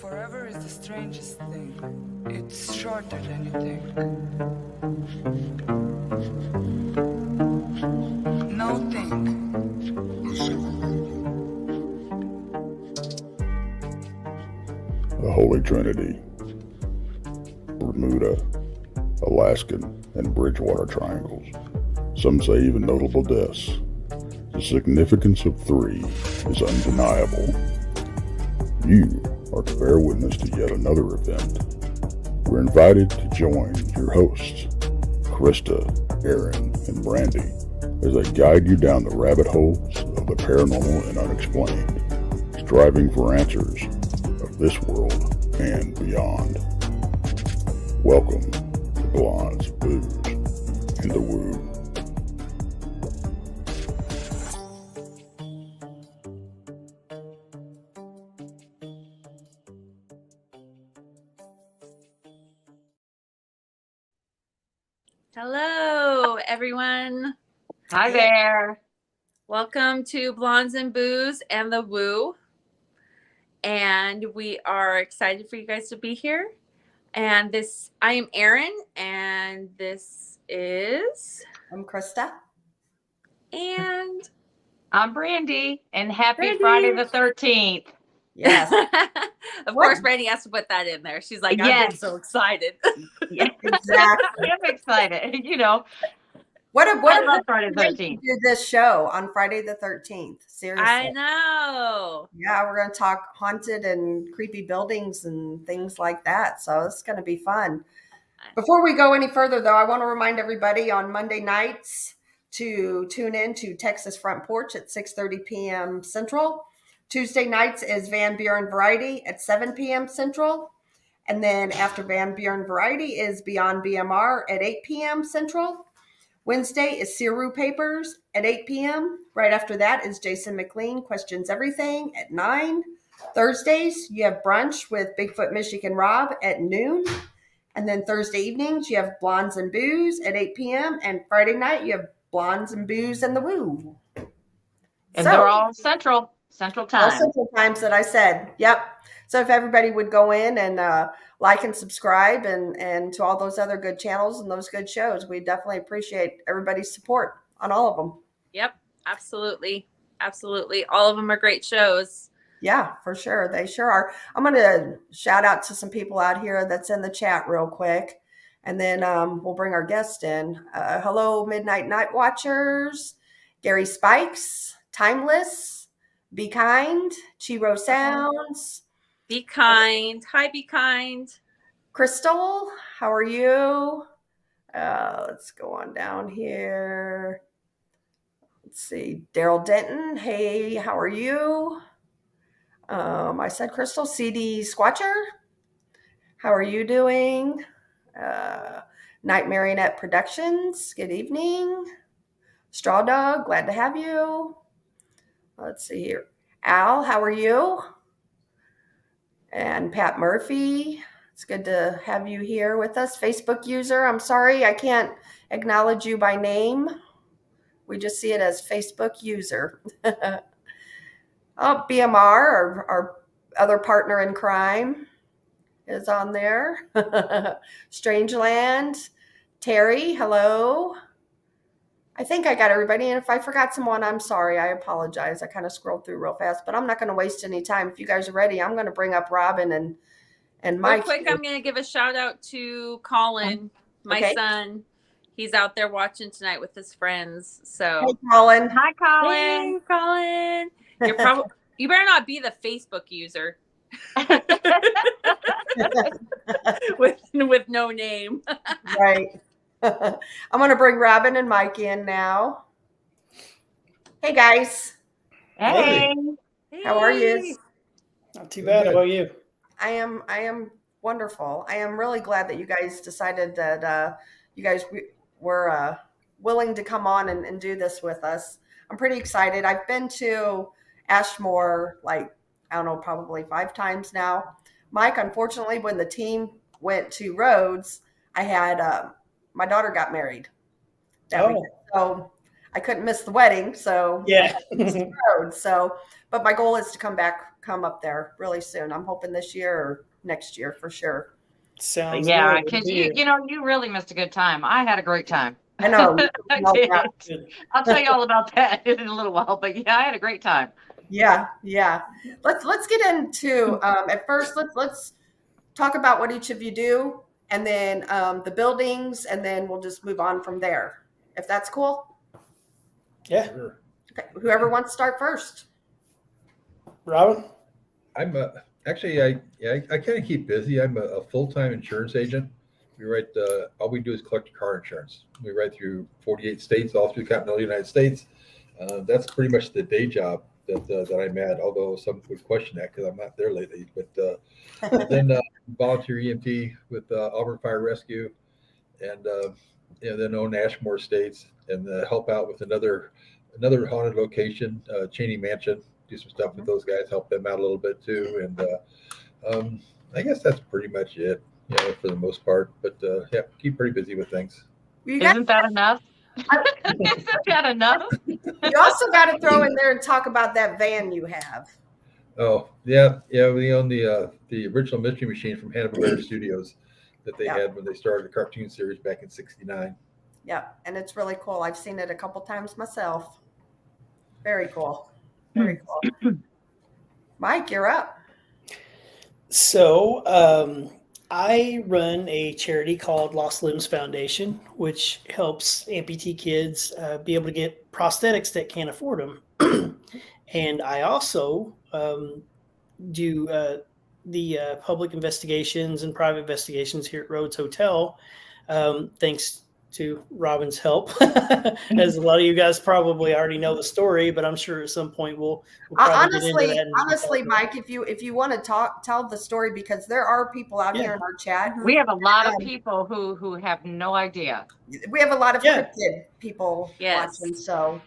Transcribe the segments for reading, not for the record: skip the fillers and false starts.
Forever is the strangest thing. It's shorter than you think. No think. The Holy Trinity, Bermuda, Alaskan, and Bridgewater triangles. Some say even notable deaths. The significance of three is undeniable. You are to bear witness to yet another event. We're invited to join your hosts, Krista, Aaron, and Brandy, as they guide you down the rabbit holes of the paranormal and unexplained, striving for answers of this world and beyond. Welcome to Blondes, Booze, and the Woo. Hello, everyone. Hi there. Welcome to Blondes and Booze and the Woo. And we are excited for you guys to be here. And I am Erin, and this is... I'm Krista. And... I'm Brandy, and happy Brandy. Friday the 13th. Yes. Of course, Brandy has to put that in there. She's like, Yes. I've been so excited. Yeah. Exactly. I'm excited. You know, What I a love Friday the great 13th. to do this show on Friday the 13th. Seriously. I know. Yeah, we're going to talk haunted and creepy buildings and things like that. So it's going to be fun. Before we go any further, though, I want to remind everybody on Monday nights to tune in to Texas Front Porch at 6:30 p.m. Central. Tuesday nights is Van Buren Variety at 7 p.m. Central. And then after Van Buren Variety is Beyond BMR at 8 p.m. Central. Wednesday is Siru Papers at 8 p.m. Right after that is Jason McLean Questions Everything at 9. Thursdays, you have brunch with Bigfoot Michigan Rob at noon. And then Thursday evenings, you have Blondes and Booze at 8 p.m. And Friday night, you have Blondes and Booze and the Woo. And they're all Central All Time. Central times that I said. Yep. So if everybody would go in and like and subscribe and to all those other good channels and those good shows, we definitely appreciate everybody's support on all of them. Yep, absolutely. Absolutely. All of them are great shows. Yeah, for sure. They sure are. I'm going to shout out to some people out here that's in the chat real quick. And then we'll bring our guest in. Hello, Midnight Night Watchers, Gary Spikes, Timeless, Be Kind, Chiro Sounds. Be kind. Hi, Be Kind. Crystal, how are you? Let's go on down here. Let's see. Daryl Denton, hey, how are you? I said Crystal. CD Squatcher, how are you doing? Night Marionette Productions, good evening. Straw Dog, glad to have you. Let's see here. Al, how are you? And Pat Murphy, it's good to have you here with us. Facebook user, I'm sorry, I can't acknowledge you by name. We just see it as Facebook user. Oh, BMR, our other partner in crime, is on there. Strangeland, Terry, hello. I think I got everybody. And if I forgot someone, I'm sorry. I apologize. I kind of scrolled through real fast, but I'm not going to waste any time. If you guys are ready, I'm going to bring up Robbin and Mike. Real quick, I'm going to give a shout out to Colin, my son. He's out there watching tonight with his friends. So, hey, Colin. Hi, Colin. Hey, Colin. You better not be the Facebook user with no name. Right. I'm going to bring Robbin and Mike in now. Hey, guys. Hey. How are you? Not too bad. How about you? I am wonderful. I am really glad that you guys decided that you guys were willing to come on and do this with us. I'm pretty excited. I've been to Ashmore, like, I don't know, probably 5 times now. Mike, unfortunately, when the team went to Rhodes, I had my daughter got married that weekend. So I couldn't miss the wedding, so Yeah. road. So, but my goal is to come up there really soon. I'm hoping this year or next year for sure. Sounds Yeah, good. because you really missed a good time. I had a great time. I know. I Well, did. yeah. Good. I'll tell you all about that in a little while. But yeah, I had a great time. Yeah, yeah. Let's get into at first. Let's talk about what each of you do, and then the buildings, and then we'll just move on from there. If that's cool. Yeah. Sure. Okay. Whoever wants to start first. Robin? I'm actually I kind of keep busy. I'm a full-time insurance agent. We write all we do is collect car insurance. We write through 48 states, all through the continental United States. That's pretty much the day job that I'm at. Although some would question that because I'm not there lately. But then volunteer EMT with Auburn Fire Rescue, and then own Ashmore States, and help out with another haunted location, Cheney Mansion. Do some stuff with those guys, help them out a little bit too, and I guess that's pretty much it, for the most part. But yeah, keep pretty busy with things. Isn't that enough? Isn't that enough? You also got to throw in there and talk about that van you have. Oh yeah. We own the original Mystery Machine from Hanna-Barbera Studios that they had when they started the cartoon series back in '69. Yeah, and it's really cool. I've seen it a couple times myself. Very cool. Very cool. Mike, you're up. So I run a charity called Lost Limbs Foundation, which helps amputee kids be able to get prosthetics that can't afford them. And I also do the public investigations and private investigations here at Rhodes Hotel, thanks to Robbin's help. As a lot of you guys probably already know the story, but I'm sure at some point we'll probably get into that. Honestly, Mike, if you want to tell the story, because there are people out here in our chat. We have a lot of people who have no idea. We have a lot of cryptid people watching, so.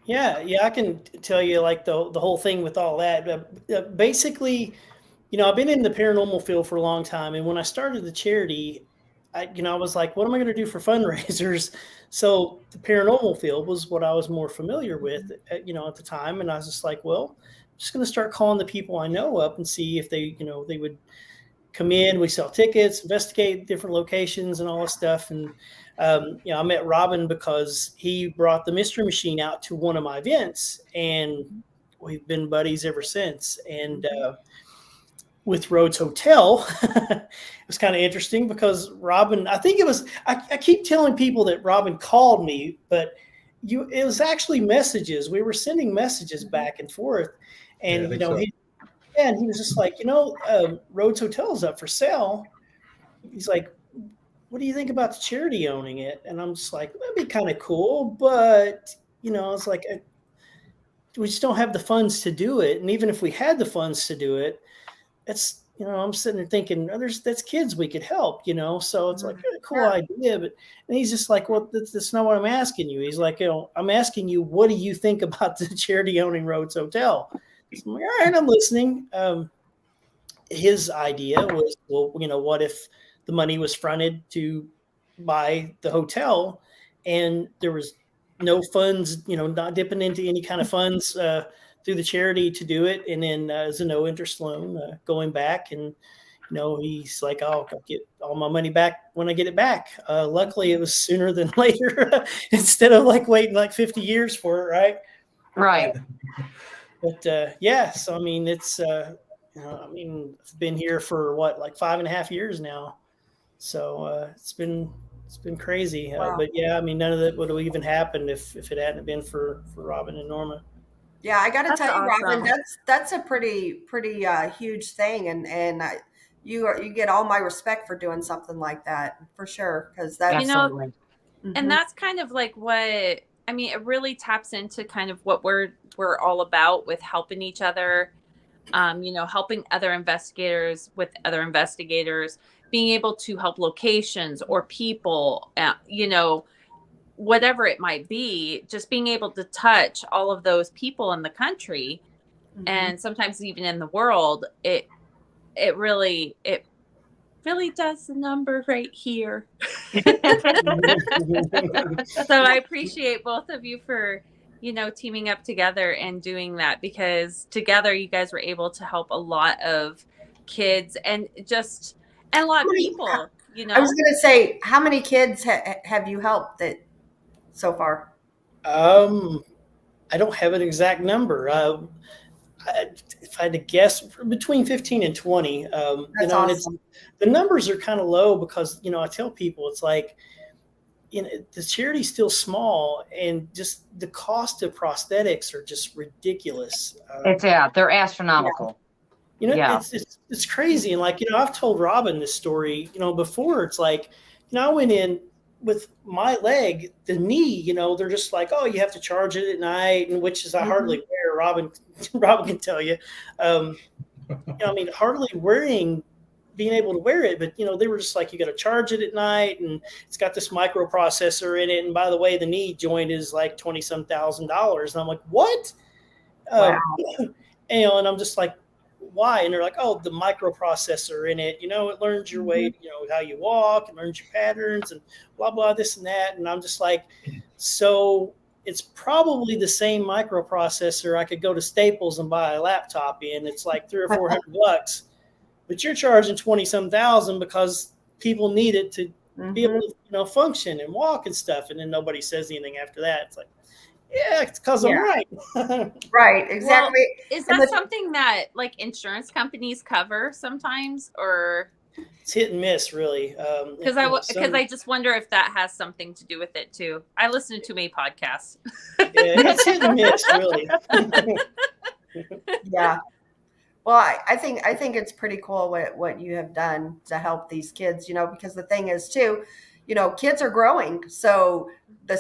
Yeah, I can tell you like the whole thing with all that. Basically, I've been in the paranormal field for a long time, and when I started the charity, I was like, what am I going to do for fundraisers? So the paranormal field was what I was more familiar with, at the time. And I was just like, well, I'm just going to start calling the people I know up and see if they, they would come in. We sell tickets, investigate different locations and all this stuff. And, I met Robbin because he brought the Mystery Machine out to one of my events, and we've been buddies ever since. And, with Rhodes Hotel, it was kind of interesting because Robbin, I think it was, I keep telling people that Robbin called me, but it was actually messages. We were sending messages back and forth. And, he was just like, Rhodes Hotel is up for sale. He's like, what do you think about the charity owning it? And I'm just like, that'd be kind of cool. But, it's like, we just don't have the funds to do it. And even if we had the funds to do it, it's, I'm sitting there thinking, that's kids we could help, so it's like a cool idea. But, and he's just like, well, that's not what I'm asking you. He's like, I'm asking you, what do you think about the charity owning Rhodes Hotel? So I'm like, all right, I'm listening. His idea was, well, what if the money was fronted to buy the hotel and there was no funds, not dipping into any kind of funds, through the charity to do it, and then as a no interest loan going back, and he's like, I'll get all my money back when I get it back. Luckily it was sooner than later instead of like waiting like 50 years for it, right? But so I mean, it's I've been here for like 5.5 years now, so it's been crazy. Wow. But yeah, I mean, none of that would have even happened if it hadn't been for Robbin and Norma. Yeah, I got to tell you, awesome. Robbin, that's a pretty huge thing, and you get all my respect for doing something like that, for sure, because that and that's kind of like what I mean. It really taps into kind of what we're all about with helping each other, helping other investigators with other investigators, being able to help locations or people, whatever it might be, just being able to touch all of those people in the country, and sometimes even in the world, it really really does the number right here. So I appreciate both of you for, teaming up together and doing that, because together you guys were able to help a lot of kids and a lot of people, I was going to say, how many kids have you helped that so far? I don't have an exact number. If I had to guess, between 15 and 20. That's awesome. The numbers are kind of low because, I tell people it's like, the charity's still small, and just the cost of prosthetics are just ridiculous. They're astronomical. It's crazy. And I've told Robbin this story, before. It's like, I went in with my leg, the knee, they're just like, oh, you have to charge it at night, and which is I hardly wear. Robin can tell you. Hardly being able to wear it, but they were just like, you got to charge it at night, and it's got this microprocessor in it, and by the way, the knee joint is like $20-some thousand, and I'm like, what? Wow. And I'm just like, why? And they're like, oh, the microprocessor in it, it learns your weight, how you walk, and learns your patterns, and blah blah, this and that. And I'm just like, so it's probably the same microprocessor I could go to Staples and buy a laptop in. It's like $300 or $400, but you're charging 20-some thousand because people need it to be able to, function and walk and stuff. And then nobody says anything after that. It's like, yeah, it's because I'm right. Right, exactly. Well, is that something that insurance companies cover sometimes, or it's hit and miss, really? Because I just wonder if that has something to do with it too. I listen to too many podcasts. Yeah, it's hit and miss, really. Yeah. Well, I think it's pretty cool what you have done to help these kids, because the thing is too, kids are growing. So the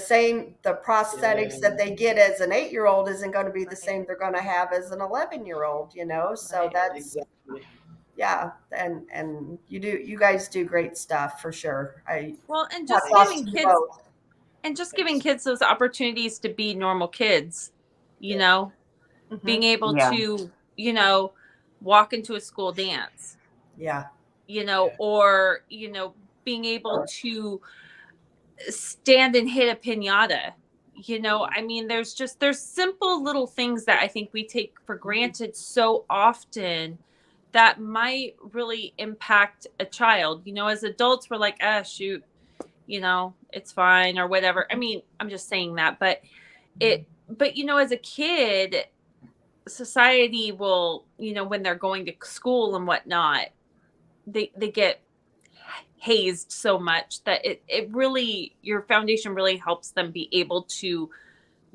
prosthetics that they get as an 8-year-old isn't going to be the same they're going to have as an 11-year-old, So that's exactly. Yeah. And you guys do great stuff for sure. Just giving kids those opportunities to be normal kids, being able to, walk into a school dance. Yeah. Or, being able to stand and hit a piñata. There's simple little things that I think we take for granted so often that might really impact a child. As adults, we're like, shoot, it's fine or whatever. I'm just saying that, but as a kid, society will, when they're going to school and whatnot, they get hazed so much that it really, your foundation really helps them be able to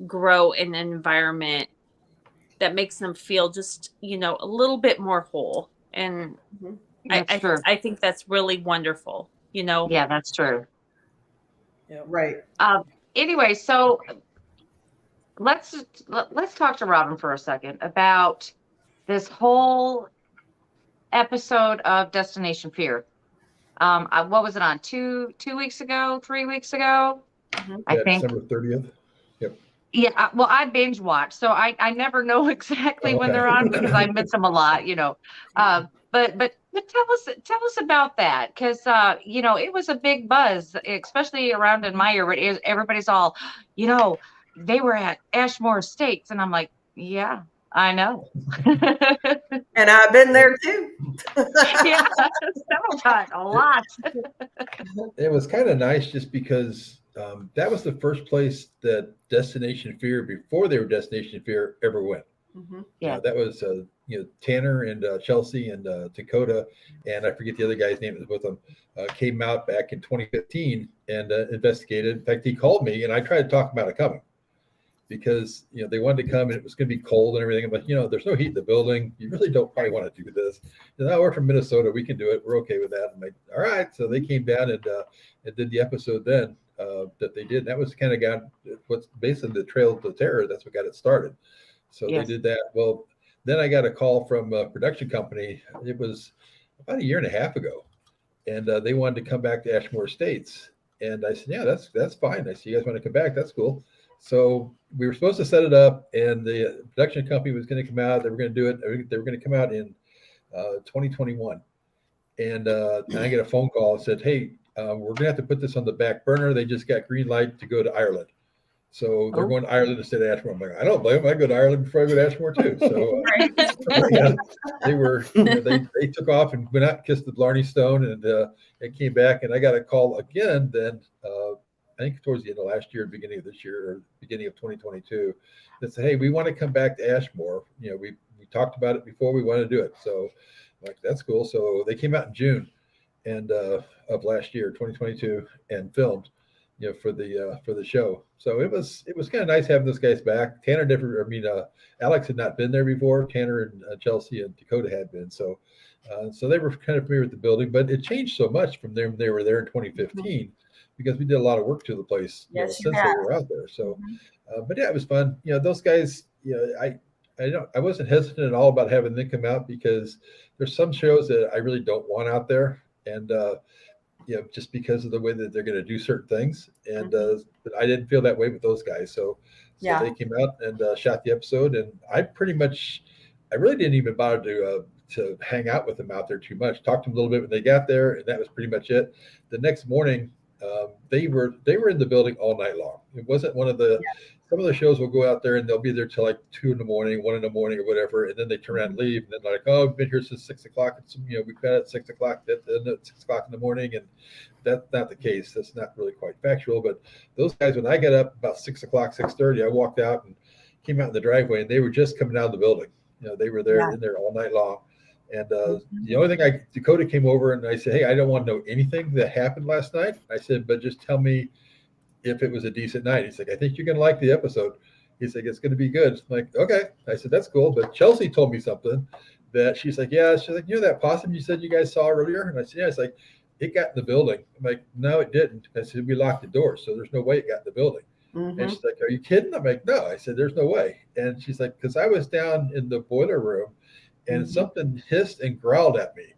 grow in an environment that makes them feel just, a little bit more whole. And I think that's really wonderful, Yeah, that's true. Yeah, right. Anyway, so let's talk to Robbin for a second about this whole episode of Destination Fear. What was it on? 2 weeks ago, 3 weeks ago? I think December 30th. Yep. Yeah, well, I binge watch, so I never know exactly when they're on because I miss them a lot, But tell us about that, because it was a big buzz, especially around in my area. Everybody's all, they were at Ashmore Estates, and I'm like, yeah, I know. And I've been there too. Yeah, several times, a lot. It was kind of nice just because that was the first place that Destination Fear, before they were Destination Fear, ever went. Yeah, that was Tanner and Chelsea and Dakota, and I forget the other guy's name that was with them, came out back in 2015 and investigated. In fact, he called me, and I tried to talk him out of coming because they wanted to come and it was going to be cold and everything. I'm like, there's no heat in the building. You really don't probably want to do this. We're from Minnesota. We can do it. We're okay with that. I'm like, all right. So they came down and did the episode then that they did. And that was kind of got what's basically the Trail to Terror. That's what got it started. So They did that. Well, then I got a call from a production company. It was about 1.5 years ago. And they wanted to come back to Ashmore Estates. And I said, yeah, that's fine. I said, you guys want to come back? That's cool. So we were supposed to set it up, and the production company was going to come out. They were going to do it. They were going to come out in 2021. And I get a phone call and said, "Hey, we're gonna have to put this on the back burner. They just got green light to go to Ireland." So they're going to Ireland instead of Ashmore. I'm like, I don't blame them. I go to Ireland before I go to Ashmore too. So they were, they took off and went out and kissed the Blarney Stone and came back. And I got a call again then, I think towards the end of last year, beginning of this year, or beginning of 2022, that said, "Hey, we want to come back to Ashmore. We talked about it before, we want to do it." So I'm like, that's cool. So they came out in June and of last year, 2022, and filmed. For the show. So it was kind of nice having those guys back. Tanner Alex had not been there before. Tanner and Chelsea and Dakota had been. So they were kind of familiar with the building, but it changed so much from them. They were there in 2015 because we did a lot of work to the place since they were out there. So, but yeah, it was fun. Those guys, I wasn't hesitant at all about having them come out because there's some shows that I really don't want out there. And, just because of the way that they're going to do certain things. And but I didn't feel that way with those guys. So they came out and shot the episode. And I really didn't even bother to hang out with them out there too much. Talked to them a little bit when they got there, and that was pretty much it. The next morning, they were in the building all night long. It wasn't one of the some of the shows will go out there and they'll be there till like 2 in the morning, 1 in the morning, or whatever, and then they turn around and leave. And then like, "Oh, I've been here since 6 o'clock." We got at 6 o'clock, at 6 o'clock in the morning, and that's not the case. That's not really quite factual. But those guys, when I got up about 6 o'clock, 6:30, I walked out and came out in the driveway, and they were just coming out of the building. They were there in there all night long. And the only thing Dakota came over and I said, "Hey, I don't want to know anything that happened last night." I said, "But just tell me if it was a decent night." He's like, "I think you're going to like the episode." He's like, "It's going to be good." I'm like, "Okay." I said, "That's cool." But Chelsea told me something that she's like, "Yeah." She's like, "That possum you said you guys saw earlier?" And I said, "Yeah." It's like, "It got in the building." I'm like, "No, it didn't." I said, "We locked the door, so there's no way it got in the building." And she's like, "Are you kidding?" I'm like, "No." I said, "There's no way." And she's like, "Because I was down in the boiler room and something hissed and growled at me.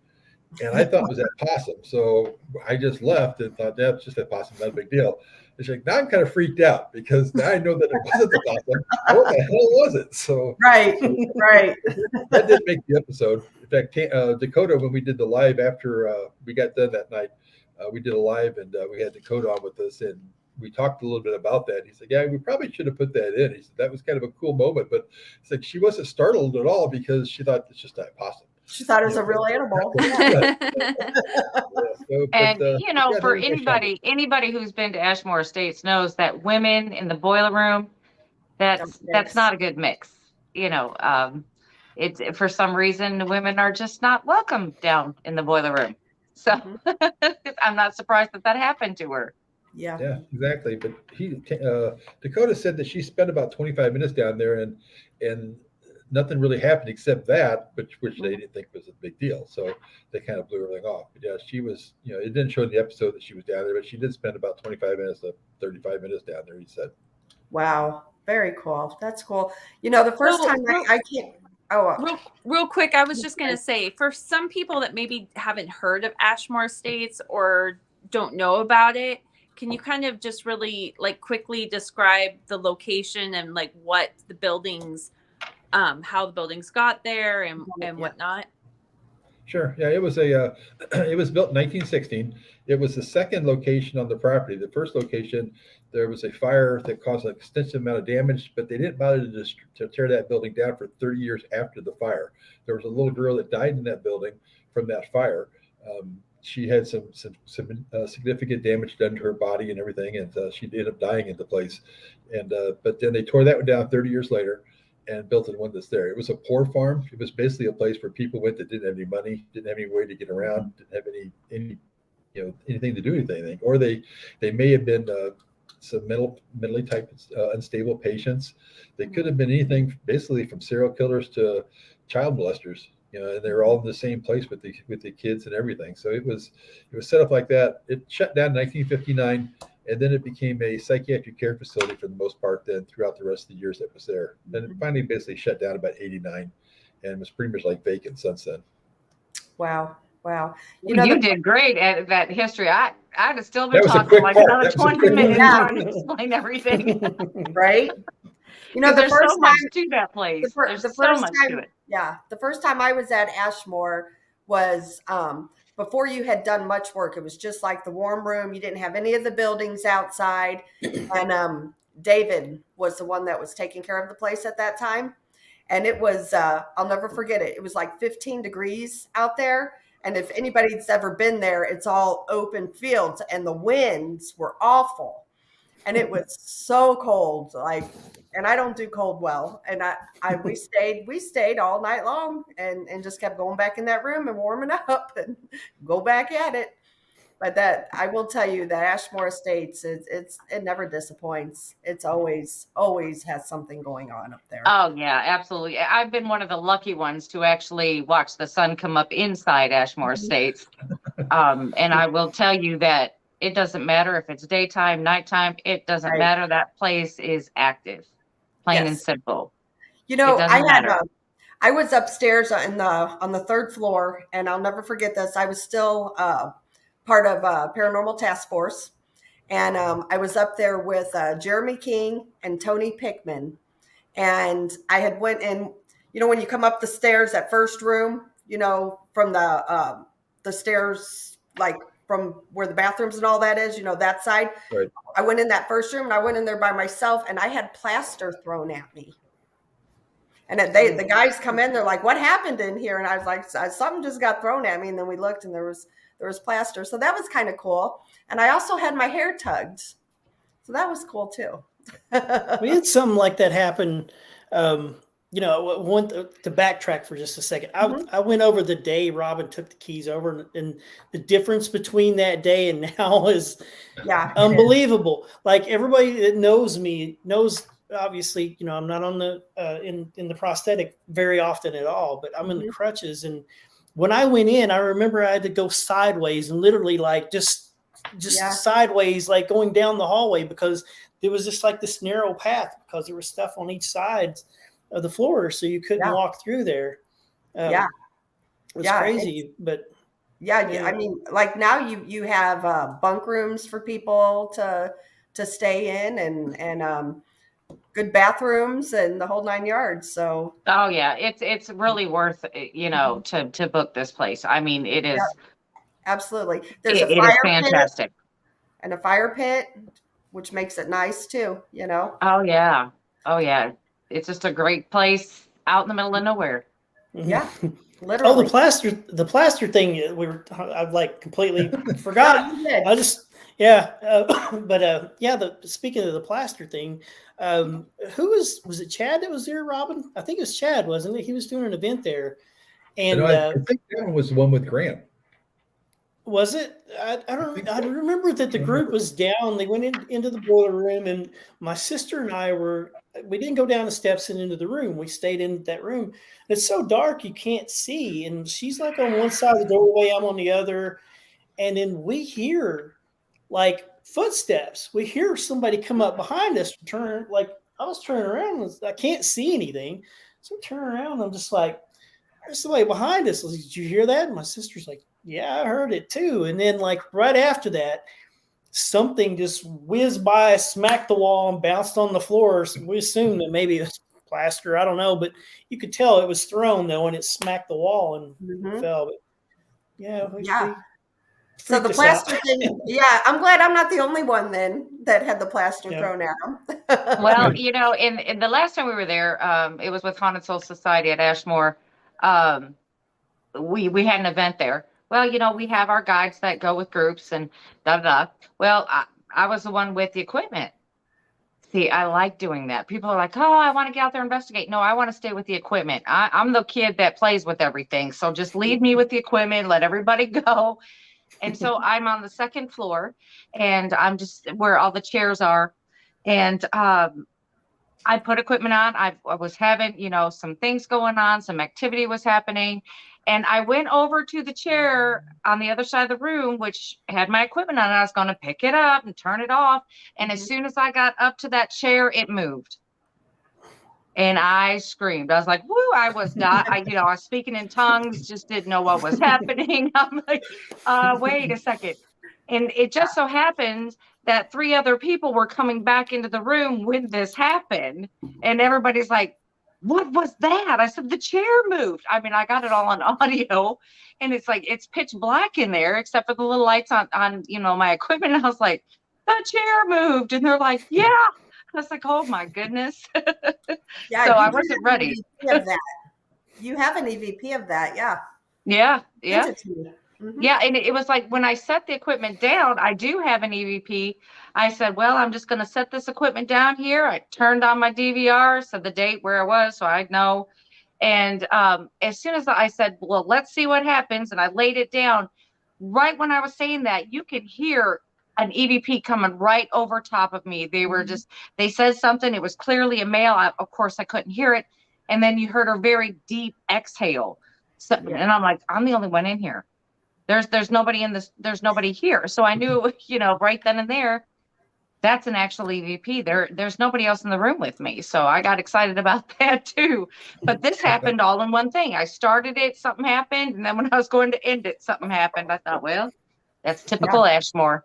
And I thought it was that possum. So I just left and thought, that's just that possum, not a big deal." And she's like, "Now I'm kind of freaked out because now I know that it wasn't the possum. What the hell was it?" So right. That didn't make the episode. In fact, Dakota, when we did the live after we got done that night, we did a live and we had Dakota on with us, and we talked a little bit about that. He said, "Yeah, we probably should have put that in." He said that was kind of a cool moment, but it's like she wasn't startled at all because she thought it's just that possum. She thought it was a real animal. For anybody who's been to Ashmore Estates knows that women in the boiler room, that's not a good mix. It's for some reason the women are just not welcome down in the boiler room. So I'm not surprised that happened to her. Yeah, exactly. But Dakota said that she spent about 25 minutes down there and nothing really happened except that, which they didn't think was a big deal. So they kind of blew everything off. But yeah, she was, it didn't show in the episode that she was down there, but she did spend about 25 minutes to 35 minutes down there, he said. Wow. Very cool. That's cool. The first time I can't. Real quick, I was just going to say, for some people that maybe haven't heard of Ashmore Estates or don't know about it, can you kind of just really quickly describe the location and what the buildings, how the buildings got there and whatnot? Sure. Yeah, it was it was built in 1916. It was the second location on the property. The first location, there was a fire that caused an extensive amount of damage, but they didn't bother to tear that building down for 30 years after the fire. There was a little girl that died in that building from that fire. She had some significant damage done to her body and everything, and she ended up dying in the place. And but then they tore that one down 30 years later and built the one that's there. It was a poor farm. It was basically a place where people went that didn't have any money, didn't have any way to get around, didn't have any anything to do with anything, or they may have been some mentally type unstable patients. They could have been anything, basically from serial killers to child molesters. And they were all in the same place with the kids and everything. So it was set up like that. It shut down in 1959, and then it became a psychiatric care facility for the most part. Then throughout the rest of the years that was there, then it finally basically shut down about 89, and was pretty much vacant since then. Wow. You did great at that history. I'd have still been talking another 20 minutes trying to explain everything. Right. There's so much to that place. There's so much to it. Yeah. The first time I was at Ashmore was before you had done much work. It was just like the warm room. You didn't have any of the buildings outside. And David was the one that was taking care of the place at that time. And it was, I'll never forget it. It was like 15 degrees out there. And if anybody's ever been there, it's all open fields and the winds were awful. And it was so cold, and I don't do cold well. And we stayed all night long and just kept going back in that room and warming up and go back at it. But that, I will tell you that Ashmore Estates, it never disappoints. It's always has something going on up there. Oh yeah, absolutely. I've been one of the lucky ones to actually watch the sun come up inside Ashmore Estates. And I will tell you that it doesn't matter if it's daytime, nighttime, it doesn't Right. matter. That place is active, plain and Yes. simple. You know, It doesn't matter. I was upstairs on the third floor, and I'll never forget this. I was still part of Paranormal Task Force, and I was up there with Jeremy King and Tony Pickman, and I had went in. You know, when you come up the stairs, that first room, you know, from the stairs, like from where the bathrooms and all that is, you know, that side. Right. I went in that first room, and I went in there by myself, and I had plaster thrown at me. And the guys come in, they're like, "What happened in here?" And I was like, "Something just got thrown at me." And then we looked, and there was plaster. So that was kind of cool. And I also had my hair tugged. So that was cool too. We had something like that happen. You know, to backtrack for just a second. I went over the day Robbin took the keys over, and the difference between that day and now is unbelievable. Like, everybody that knows me knows, obviously, you know, I'm not on the in the prosthetic very often at all, but I'm in the crutches. And when I went in, I remember I had to go sideways and literally like just sideways, like going down the hallway, because there was just like this narrow path because there was stuff on each side of the floor, so you couldn't walk through there. It was crazy, but I mean, like now you have bunk rooms for people to stay in, and good bathrooms and the whole 9 yards. So Oh yeah, it's really worth, you know, to book this place. I mean, it is absolutely. There's it a is fire fantastic. pit and a fire pit, which makes it nice too, you know. Oh yeah. It's just a great place out in the middle of nowhere. Yeah. Oh, Literally. the plaster thing, I've like completely forgot. No, you did. I just speaking of the plaster thing, who was it Chad that was there, Robbin? I think it was Chad, wasn't it? He was doing an event there. And I think that one was the one with Grant. Was it? I remember that the group was down. They went into the boiler room, and my sister and I we didn't go down the steps and into the room. We stayed in that room. It's so dark you can't see. And she's like on one side of the doorway, I'm on the other. And then we hear like footsteps. We hear somebody come up behind us. I was turning around, and I can't see anything. So I turn around, and I'm just like, there's somebody behind us. Did you hear that? And my sister's like, yeah, I heard it too. And then like right after that, something just whizzed by, smacked the wall, and bounced on the floor. So we assumed that maybe it was plaster. I don't know, but you could tell it was thrown though, and it smacked the wall and fell. But so the plaster thing, I'm glad I'm not the only one then that had the plaster thrown at them. Well, you know, in the last time we were there, it was with Haunted Soul Society at Ashmore. We had an event there. Well, you know, we have our guides that go with groups and da. Well, I was the one with the equipment. See, I like doing that. People are like, oh, I want to get out there and investigate. No, I want to stay with the equipment. I'm the kid that plays with everything. So just leave me with the equipment, let everybody go. And so I'm on the second floor, and I'm just where all the chairs are. And I put equipment on. I was having, you know, some things going on, some activity was happening. And I went over to the chair on the other side of the room, which had my equipment on. I was going to pick it up and turn it off. And as soon as I got up to that chair, it moved. And I screamed. I was like, woo, I was not, I was speaking in tongues, just didn't know what was happening. I'm like, wait a second. And it just so happened that 3 other people were coming back into the room when this happened. And everybody's like, what was that? I said, the chair moved. I mean, I got it all on audio, and it's like, it's pitch black in there, except for the little lights on, my equipment. And I was like, the chair moved. And they're like, yeah. I was like, oh my goodness. Yeah, So you I have wasn't an ready. EVP of that. You have an EVP of that, yeah. Yeah. Sent it to me. Mhm. Yeah, and it was like when I set the equipment down, I do have an EVP. I said, well, I'm just going to set this equipment down here. I turned on my DVR, said the date where I was, so I'd know. And as soon as I said, well, let's see what happens, and I laid it down, right when I was saying that, you could hear an EVP coming right over top of me. They were they said something. It was clearly a male. Of course, I couldn't hear it. And then you heard a very deep exhale. So, and I'm like, I'm the only one in here. There's nobody in this, there's nobody here. So I knew, right then and there, that's an actual EVP. There's nobody else in the room with me. So I got excited about that too. But this happened all in one thing. I started it, something happened. And then when I was going to end it, something happened. I thought, well, that's typical Ashmore.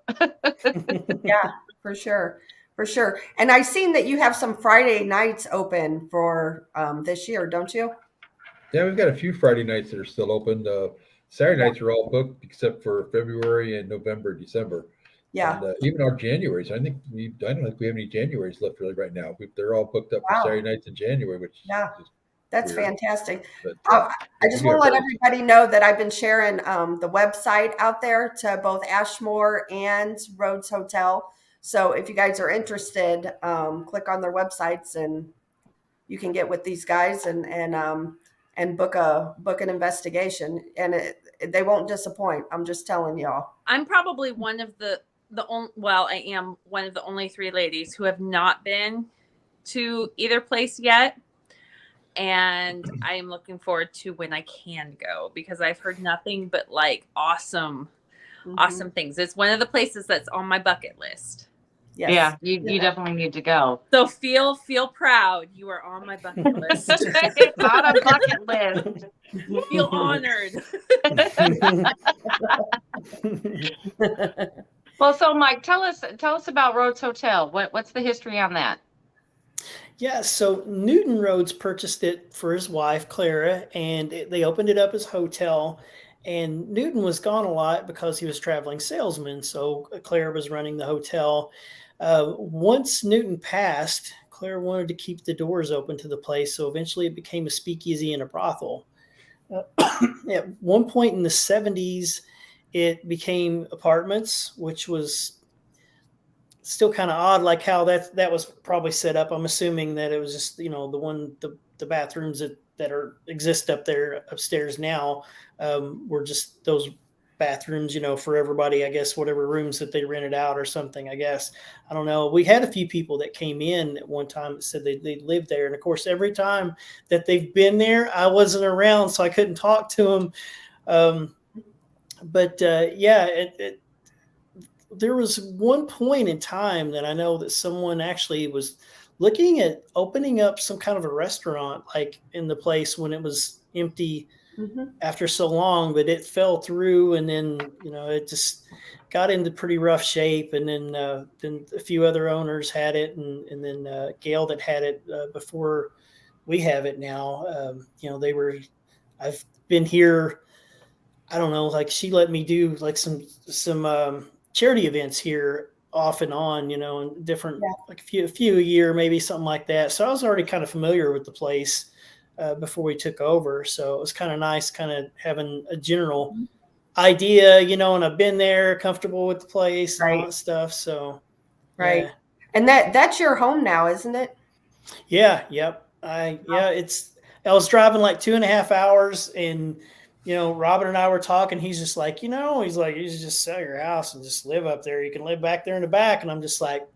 Yeah, for sure. For sure. And I've seen that you have some Friday nights open for this year, don't you? Yeah, we've got a few Friday nights that are still open. Saturday nights are all booked except for February and November, December. Yeah. And even our Januaries. I don't think we have any Januaries left really right now. They're all booked up for Wow. Saturday nights in January, which Yeah. That's weird. fantastic. But, I just want to let everybody know that I've been sharing the website out there to both Ashmore and Rhodes Hotel. So if you guys are interested, click on their websites and you can get with these guys and book an investigation, and they won't disappoint. I'm just telling y'all. I'm probably one of the only, well, I am one of the only 3 ladies who have not been to either place yet. And I am looking forward to when I can go, because I've heard nothing but like awesome things. It's one of the places that's on my bucket list. Yes. Yeah, you definitely need to go. So feel proud. You are on my bucket list. It's on a bucket list. Feel honored. Well, so Mike, tell us about Rhodes Hotel. What's the history on that? Yeah, so Newton Rhodes purchased it for his wife, Clara, and they opened it up as a hotel. And Newton was gone a lot because he was traveling salesman. So Clara was running the hotel. Once Newton passed, Clara wanted to keep the doors open to the place. So eventually it became a speakeasy and a brothel. At one point in the 70s, it became apartments, which was still kind of odd, like how that was probably set up. I'm assuming that it was just, the bathrooms that exist up there upstairs now were just those bathrooms, for everybody, I guess, whatever rooms that they rented out or something, I guess. I don't know. We had a few people that came in at one time that said they lived there. And of course, every time that they've been there, I wasn't around, so I couldn't talk to them. There was one point in time that I know that someone actually was looking at opening up some kind of a restaurant, like in the place when it was empty after so long, but it fell through, and then it just got into pretty rough shape. And then a few other owners had it, and then Gail that had it before we have it now. I've been here. I don't know, like she let me do like some charity events here off and on, and different, like a few a year, maybe something like that. So I was already kind of familiar with the place before we took over. So it was kind of nice kind of having a general idea, and I've been there, comfortable with the place and all that stuff. So, right. Yeah. And that's your home now, isn't it? Yeah. Yep. I was driving like 2.5 hours, and Robbin and I were talking. He's just like, you should just sell your house and just live up there. You can live back there in the back. And I'm just like,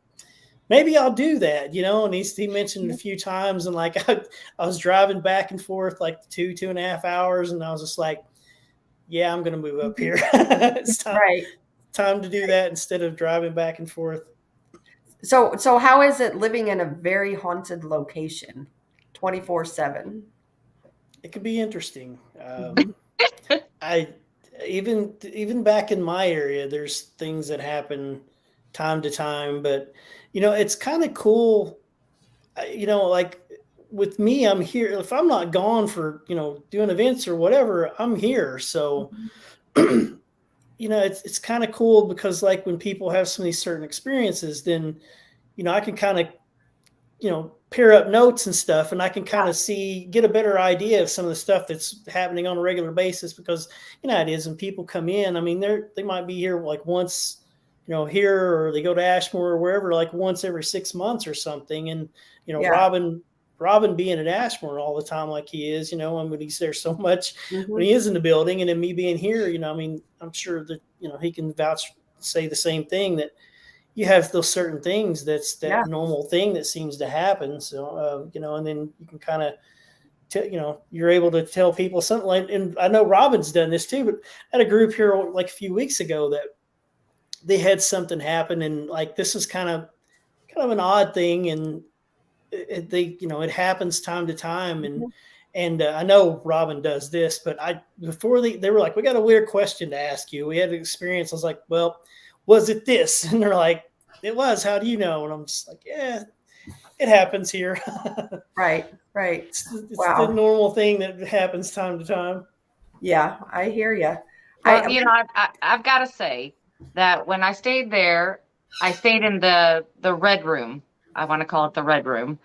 maybe I'll do that, and he mentioned it a few times. And like, I was driving back and forth like 2.5 hours. And I was just like, yeah, I'm going to move up here. It's time to do that instead of driving back and forth. So how is it living in a very haunted location 24/7? It could be interesting. I even back in my area, there's things that happen time to time, but it's kind of cool. Like with me, I'm here. If I'm not gone for, doing events or whatever, I'm here. So, it's kind of cool because like when people have some of these certain experiences, then, I can kind of, pair up notes and stuff, and I can kind of get a better idea of some of the stuff that's happening on a regular basis because, it is. And people come in, I mean, they might be here like once, here, or they go to Ashmore or wherever, like once every 6 months or something. And, Robbin being at Ashmore all the time, like he is, when he's there so much when he is in the building, and then me being here, I mean, I'm sure that, he can say the same thing, that you have those certain things that's that normal thing that seems to happen. So, and then you can kind of, you're able to tell people something like, and I know Robbin's done this too, but I had a group here like a few weeks ago that they had something happen, and like, this is kind of an odd thing. And it happens time to time. And I know Robbin does this, but before they were like, we got a weird question to ask you. We had an experience. I was like, well, was it this? And they're like, it was. How do you know? And I'm just like, yeah, it happens here. Right. It's the normal thing that happens time to time. Yeah, I hear you. Well, I've got to say that when I stayed there, I stayed in the red room. I want to call it the red room.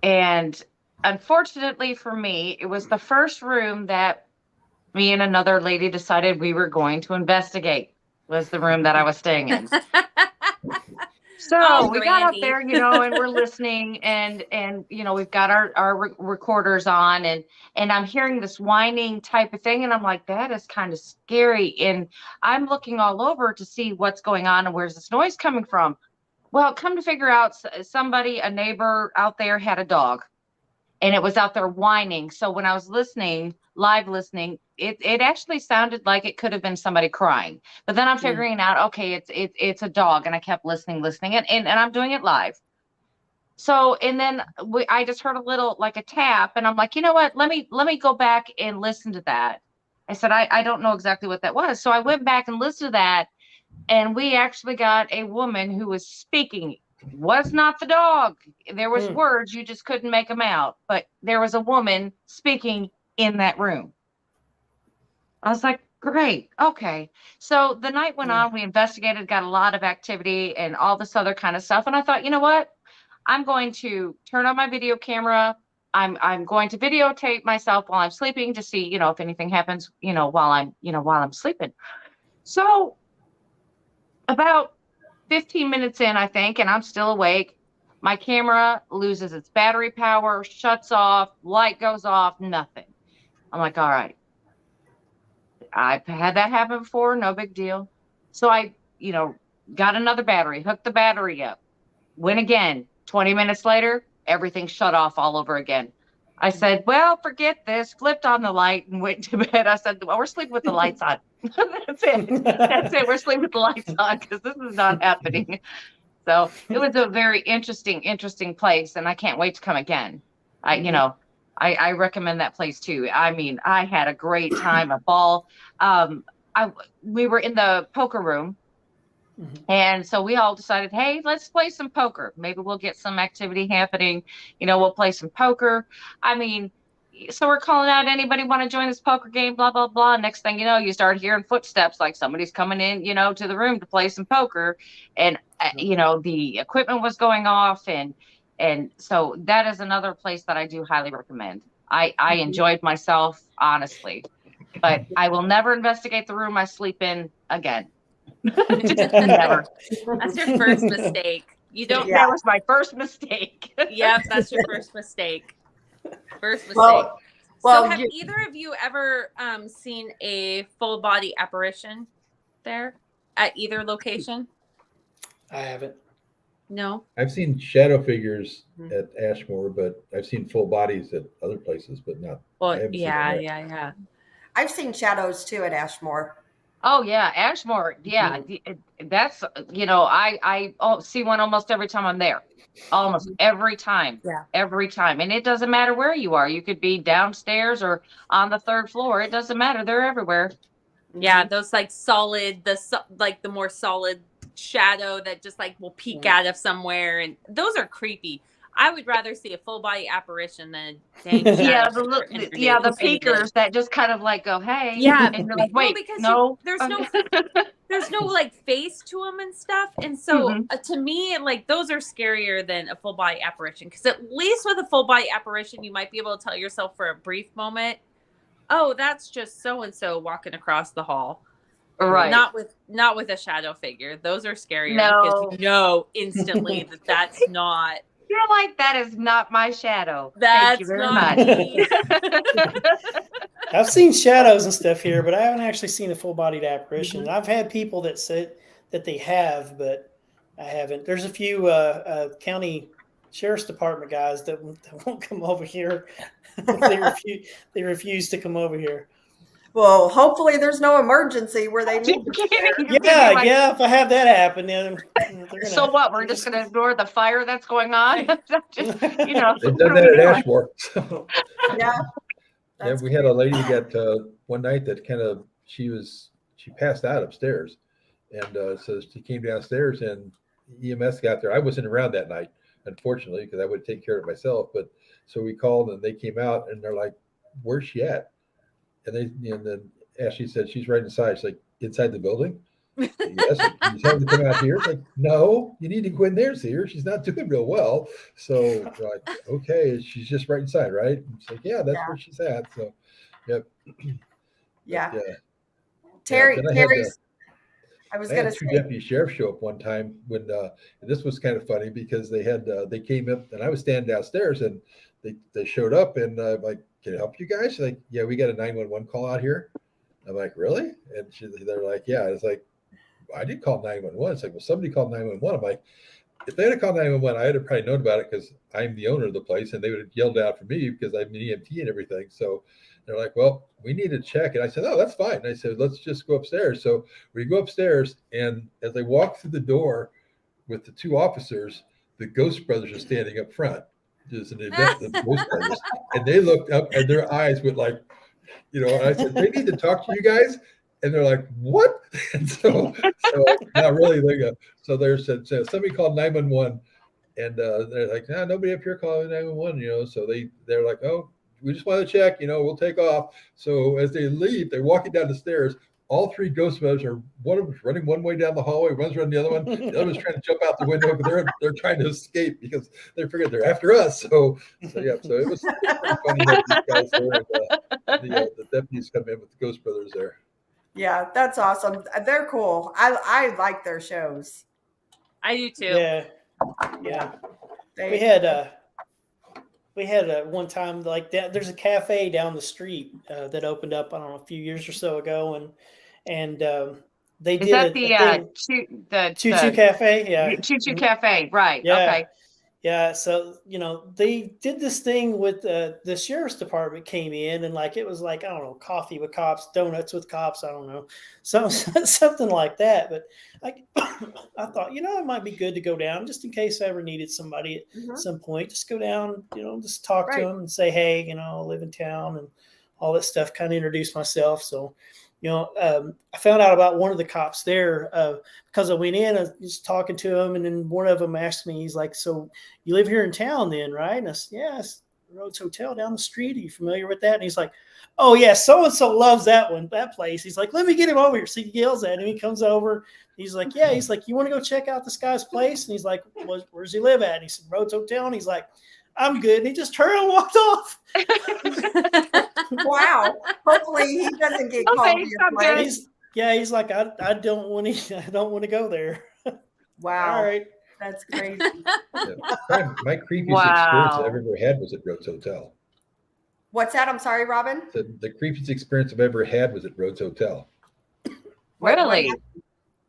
And unfortunately for me, it was the first room that me and another lady decided we were going to investigate, was the room that I was staying in. So we got up there, and we're listening, and we've got our recorders on, and I'm hearing this whining type of thing, and I'm like, that is kind of scary. And I'm looking all over to see what's going on and where's this noise coming from. Well, come to figure out, a neighbor out there had a dog, and it was out there whining. So when I was live listening, it actually sounded like it could have been somebody crying. But then I'm figuring out, okay, it's a dog, and I kept listening, and I'm doing it live. So, and then I just heard a little, like a tap, and I'm like, you know what? Let me go back and listen to that. I said, I don't know exactly what that was. So I went back and listened to that, and we actually got a woman who was speaking. Was not the dog. There was words, you just couldn't make them out, but there was a woman speaking in that room. I was like, great. Okay. So the night went on, we investigated, got a lot of activity and all this other kind of stuff. And I thought, you know what? I'm going to turn on my video camera. I'm going to videotape myself while I'm sleeping to see, if anything happens, while I'm sleeping. So about 15 minutes in, I think, and I'm still awake. My camera loses its battery power, shuts off, light goes off, nothing. I'm like, all right. I've had that happen before, no big deal. So I, got another battery, hooked the battery up, went again. 20 minutes later, everything shut off all over again. I said, well, forget this, flipped on the light and went to bed. I said, well, we're sleeping with the lights on. That's it. We're sleeping with the lights on because this is not happening. So it was a very interesting place, and I can't wait to come again. I recommend that place too. I mean, I had a great time, a ball. We were in the poker room. And so we all decided, hey, let's play some poker. Maybe we'll get some activity happening. We'll play some poker. I mean, so we're calling out, anybody want to join this poker game, blah, blah, blah. Next thing you know, you start hearing footsteps, like somebody's coming in, to the room to play some poker. And, the equipment was going off. And so that is another place that I do highly recommend. I enjoyed myself, honestly, but I will never investigate the room I sleep in again. Never. That's your first mistake. You don't. Yeah. That was my first mistake. Yep, that's your first mistake. First mistake. Well, so have either of you ever seen a full body apparition there at either location? I haven't. No. I've seen shadow figures at Ashmore, but I've seen full bodies at other places, but not. Well, yeah. I've seen shadows too at Ashmore. Oh yeah, Ashmore. Yeah, that's I see one almost every time I'm there. Almost every time. Yeah. Every time, and it doesn't matter where you are. You could be downstairs or on the third floor. It doesn't matter. They're everywhere. Yeah, those like solid, the more solid shadow that just like will peek out of somewhere, and those are creepy. I would rather see a full body apparition than a dang Yeah, shadow figure the introduced any day. peekers that just kind of like go, hey, Yeah, and you're like, well, wait, because no, there's no like face to them and stuff, and so Mhm. to me, like those are scarier than a full body apparition. Because at least with a full body apparition, you might be able to tell yourself for a brief moment, oh, that's just so and so walking across the hall. Right. Not with a shadow figure. Those are scarier No. because you know instantly that that's not. You're like, that is not my shadow. Thank you That's very not much. me. I've seen shadows and stuff here, but I haven't actually seen a full-bodied apparition. Mm-hmm. I've had people that said that they have, but I haven't. There's a few county sheriff's department guys that won't come over here. They refuse to come over here. Well, hopefully there's no emergency where they need to Yeah. If I have that happen, then they're gonna, so what? We're just going to ignore the fire that's going on. Just, you know, They've what done are we that at doing? Ashmore. So, Yeah. yeah, we had a lady that one night that she passed out upstairs, and so she came downstairs and EMS got there. I wasn't around that night, unfortunately, because I would take care of it myself. But so we called and they came out and they're like, "Where's she at?" And then Ashley said, "She's right inside." She's like, "Inside the building?" Yes. You tell her to come out here. It's like, "No, you need to go in there, see her. She's not doing real well." So like, okay, she's just right inside, right? And it's like, yeah, that's where she's at. So, yep. Yeah. But, Terry's. I I had two deputy sheriffs show up one time when and this was kind of funny because they came up and I was standing downstairs and they showed up and like, "Can I help you guys?" She's like, "Yeah, we got a 911 call out here." I'm like, "Really?" And they're like, "Yeah." It's like, "I didn't call 911." It's like, "Well, somebody called 911." I'm like, if they had called 911, I would have probably known about it because I'm the owner of the place and they would have yelled out for me because I'm an EMT and everything. So they're like, "Well, we need to check." And I said, "Oh, that's fine." And I said, "Let's just go upstairs." So we go upstairs, and as I walk through the door with the two officers, the Ghost Brothers are standing up front. There's an event of the Ghost Brothers, and they looked up and their eyes went like, and I said, "They need to talk to you guys." And they're like, "What?" And so not really. They go, so they said, somebody called 911, and they're like, "No, nobody up here called 911." So they're like, "Oh, we just want to check. We'll take off." So as they leave, they're walking down the stairs. All three ghost brothers are one of them's running one way down the hallway, one's running the other one. The other one's trying to jump out the window, but they're trying to escape because they figured they're after us. So yeah, so it was pretty funny that these guys there, and the deputies come in with the Ghost Brothers there. Yeah, that's awesome. They're cool. I like their shows. I do too. Yeah. We had one time like that. There's a cafe down the street that opened up, I don't know, a few years or so ago, and they Is did that the Choo Choo Cafe? Yeah, Choo Choo Cafe, right? Yeah. Okay. Yeah, so they did this thing with the sheriff's department came in and like it was like, I don't know, coffee with cops, donuts with cops, I don't know, something like that. But I thought, it might be good to go down just in case I ever needed somebody at some point. Just go down, just talk to them and say, "Hey, I live in town," and all that stuff. Kind of introduce myself. So, I found out about one of the cops there because I went in, I was just talking to him, and then one of them asked me, he's like, "So you live here in town then, right?" And I said, "Yeah, it's Rhodes Hotel down the street. Are you familiar with that?" And he's like, "Oh yeah, so-and-so loves that place." He's like, "Let me get him over here." So he yells at him. He comes over. He's like, "Yeah." He's like, "You want to go check out this guy's place?" And he's like, "Where's he live at?" And he said, "Rhodes Hotel." And he's like, "I'm good." And he just turned and walked off. Wow. Hopefully he doesn't get called to your place. He's like, I don't want to go there. Wow. All right. That's crazy. My creepiest experience I've ever had was at Rhodes Hotel. What's that? I'm sorry, Robbin. The creepiest experience I've ever had was at Rhodes Hotel. Really?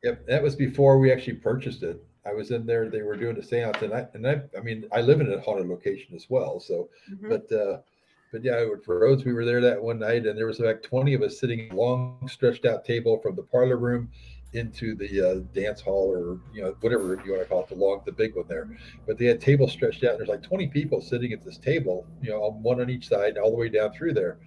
Yep, that was before we actually purchased it. I was in there; they were doing a seance, and I live in a haunted location as well. So, but yeah, for Rhodes, we were there that one night, and there was like 20 of us sitting at a long, stretched out table from the parlor room into the dance hall, or whatever you want to call it, the big one there. But they had tables stretched out, and there's like 20 people sitting at this table, one on each side, all the way down through there.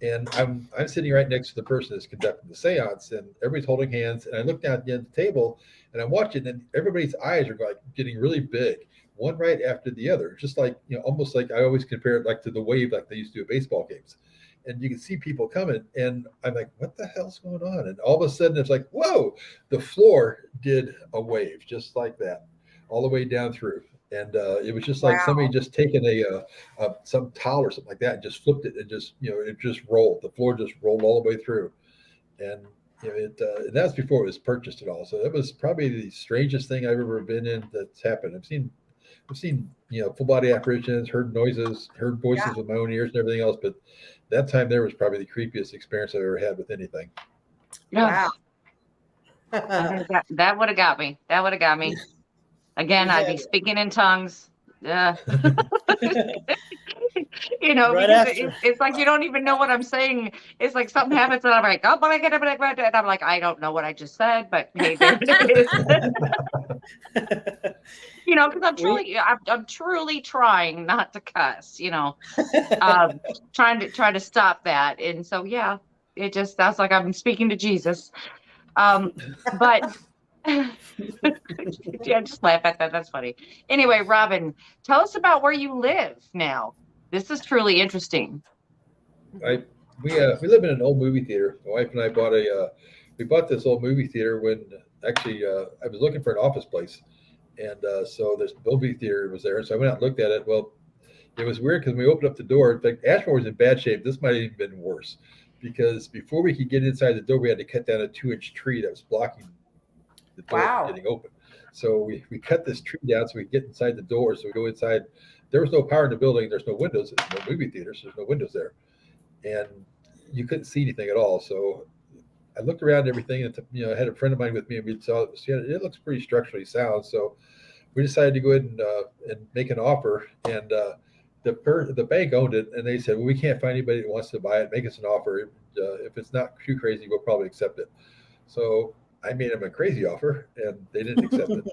And I'm sitting right next to the person that's conducting the seance, and everybody's holding hands. And I look down at the end of the table, and I'm watching, and everybody's eyes are like getting really big. one right after the other, just like, almost like I always compare it like to the wave, like they used to do at baseball games. And you can see people coming, and I'm like, what the hell's going on? And all of a sudden it's like, whoa, the floor did a wave just like that, all the way down through. And it was just like somebody just taken some towel or something like that and just flipped it, and just, it just rolled. The floor just rolled all the way through. And and that's before it was purchased at all. So that was probably the strangest thing I've ever been in that's happened. I've seen full body apparitions, heard noises, heard voices with my own ears and everything else, but that time there was probably the creepiest experience I've ever had with anything. Wow. That would have got me. That would have got me. Again, I'd be speaking in tongues. Right it's like you don't even know what I'm saying. It's like something happens and I'm like, oh, but and I'm like, I don't know what I just said, but hey, there it is. Because I'm truly trying not to cuss. Trying to stop that, and so it just sounds like I'm speaking to Jesus. But just laugh at that. That's funny. Anyway, Robbin, tell us about where you live now. This is truly interesting. We live in an old movie theater. My wife and I bought this old movie theater when actually I was looking for an office place, and so this movie theater was there. So I went out and looked at it. Well, it was weird because when we opened up the door, in fact, Ashmore was in bad shape. This might have even been worse, because before we could get inside the door, we had to cut down a 2-inch tree that was blocking the door from getting open. So we cut this tree down so we could get inside the door. So we go inside. There was no power in the building. There's no windows. There's no movie theater, so there's no windows there. And you couldn't see anything at all. So I looked around everything, and I had a friend of mine with me, and we saw it looks pretty structurally sound. So we decided to go ahead and make an offer. And the bank owned it, and they said, well, we can't find anybody that wants to buy it. Make us an offer. If it's not too crazy, we'll probably accept it. So I made them a crazy offer, and they didn't accept it.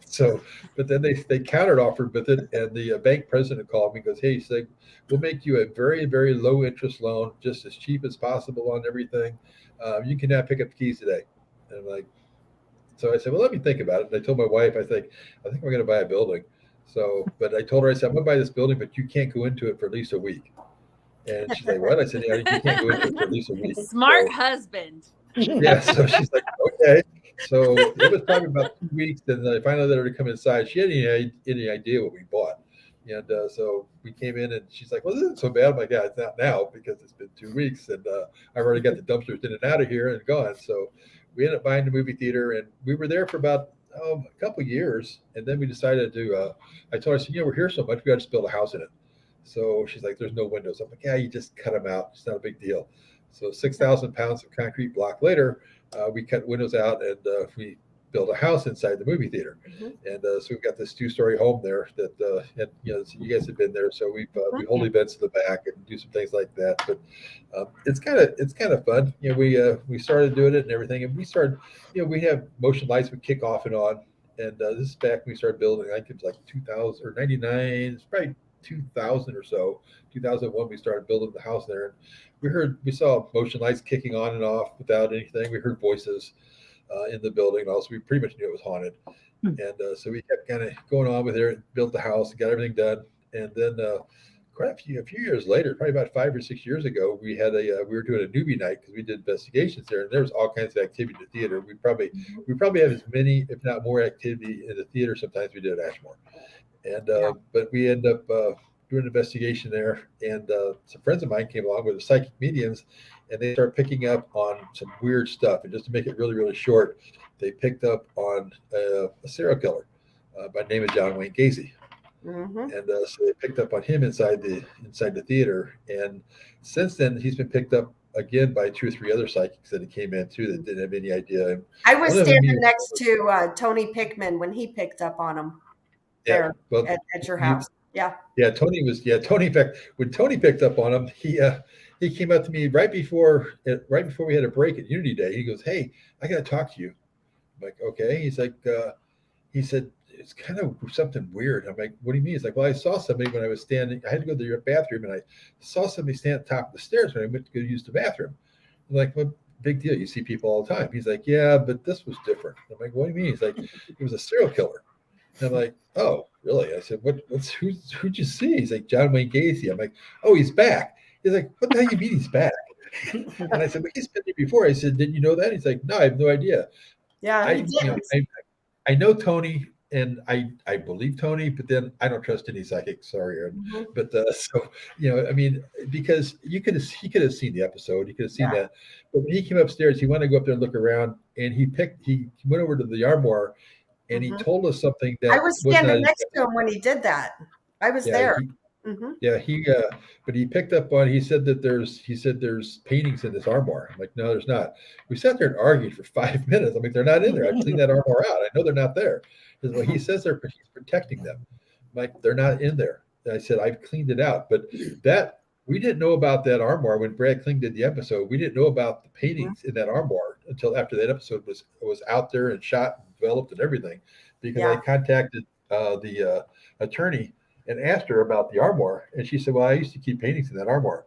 So, but then they countered offered with it, and the bank president called me and goes, hey, he said, we'll make you a very, very low interest loan, just as cheap as possible on everything. You can now pick up the keys today. And I'm like, so I said, well, let me think about it. And I told my wife, I think we're going to buy a building. So, but I told her, I said, I'm going to buy this building, but you can't go into it for at least a week. And she's like, what? I said, yeah, you can't go into it for at least a week. Smart husband. Yeah, so she's like, okay. So it was probably about 2 weeks, and I finally let her to come inside. She hadn't any idea what we bought. And so we came in, and she's like, well, this isn't so bad. I'm like, yeah, it's not now, because it's been 2 weeks, and I've already got the dumpsters in and out of here and gone. So we ended up buying the movie theater, and we were there for about a couple of years. And then we decided to, I told her, I said, we're here so much, we got to just build a house in it. So she's like, there's no windows. I'm like, yeah, you just cut them out. It's not a big deal. So 6,000 pounds of concrete block later, we cut windows out, and we built a house inside the movie theater. And so we've got this 2-story home there that, and so you guys have been there. So we hold events in the back and do some things like that. But it's kind of fun. We started doing it and everything, and we started, we have motion lights we kick off and on. And this is back when we started building. I think it was like 2000 or 99. It's probably 2000 or so. 2001 we started building the house there, and we saw motion lights kicking on and off without anything. We heard voices in the building. Also, we pretty much knew it was haunted. And so we kept kind of going on with it, built the house, got everything done. And then a few years later, probably about 5 or 6 years ago, we were doing a newbie night, because we did investigations there, and there was all kinds of activity in the theater. We probably have as many, if not more, activity in the theater sometimes we did at Ashmore. And but we end up doing an investigation there, and some friends of mine came along with the psychic mediums, and they started picking up on some weird stuff. And just to make it really, really short, they picked up on a serial killer by the name of John Wayne Gacy. And so they picked up on him inside the theater. And since then, he's been picked up again by 2 or 3 other psychics that came in too that didn't have any idea. I was standing next to Tony Pickman when he picked up on him there at your house. Tony. In fact, when Tony picked up on him, he came up to me right before we had a break at Unity Day. He goes, "Hey, I got to talk to you." I'm like, "Okay." He's like, he said, "It's kind of something weird." I'm like, "What do you mean?" He's like, "Well, I saw somebody when I was standing. I had to go to the bathroom, and I saw somebody stand at the top of the stairs when I went to go use the bathroom." I'm like, "What big deal? You see people all the time." He's like, "Yeah, but this was different." I'm like, "What do you mean?" He's like, "It was a serial killer." And I'm like, oh, really? I said, who'd you see? He's like, John Wayne Gacy. I'm like, oh, he's back. He's like, what the hell you mean he's back? And I said, well, he's been here before. I said, didn't you know that? He's like, no, I have no idea. Yeah, he did. I know Tony, and I believe Tony, but then I don't trust any psychics. Sorry, Aaron. Mhm. But so I mean, because he could have seen the episode, he could have seen that. But when he came upstairs, he wanted to go up there and look around, and he went over to the Armoire, and he told us something that I was standing next to him when he did that. I was there. Yeah, but he picked up on. He said there's paintings in this armoire. I'm like, no, there's not. We sat there and argued for 5 minutes. I'm like, they're not in there. I cleaned that armoire out. I know they're not there. Well, he says he's protecting them. I'm like, they're not in there. And I said, I've cleaned it out. But that we didn't know about that armoire when Brad Kling did the episode. We didn't know about the paintings in that armoire until after that episode was out there and shot and developed and everything. Because I contacted the attorney and asked her about the armoire, and she said, well, I used to keep paintings in that armoire.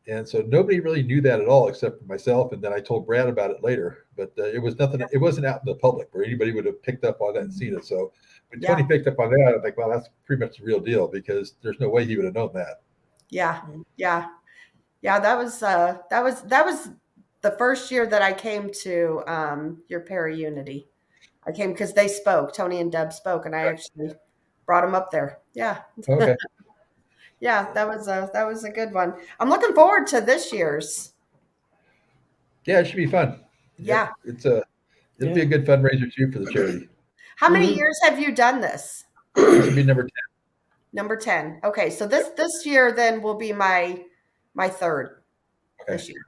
And so nobody really knew that at all except for myself. And then I told Brad about it later, but it was nothing. It wasn't out in the public where anybody would have picked up on that and seen it. So when Tony picked up on that, I'm like, well, that's pretty much the real deal, because there's no way he would have known that. Yeah. That was the first year that I came to your Para-Unity. I came because they spoke. Tony and Deb spoke, and I actually brought them up there. Yeah. Okay. Yeah, that was a good one. I'm looking forward to this year's. Yeah, it should be fun. Yeah. It'll be a good fundraiser too for the charity. How many years have you done this? This will be number 10. Number 10. Okay, so this year then will be my third this year.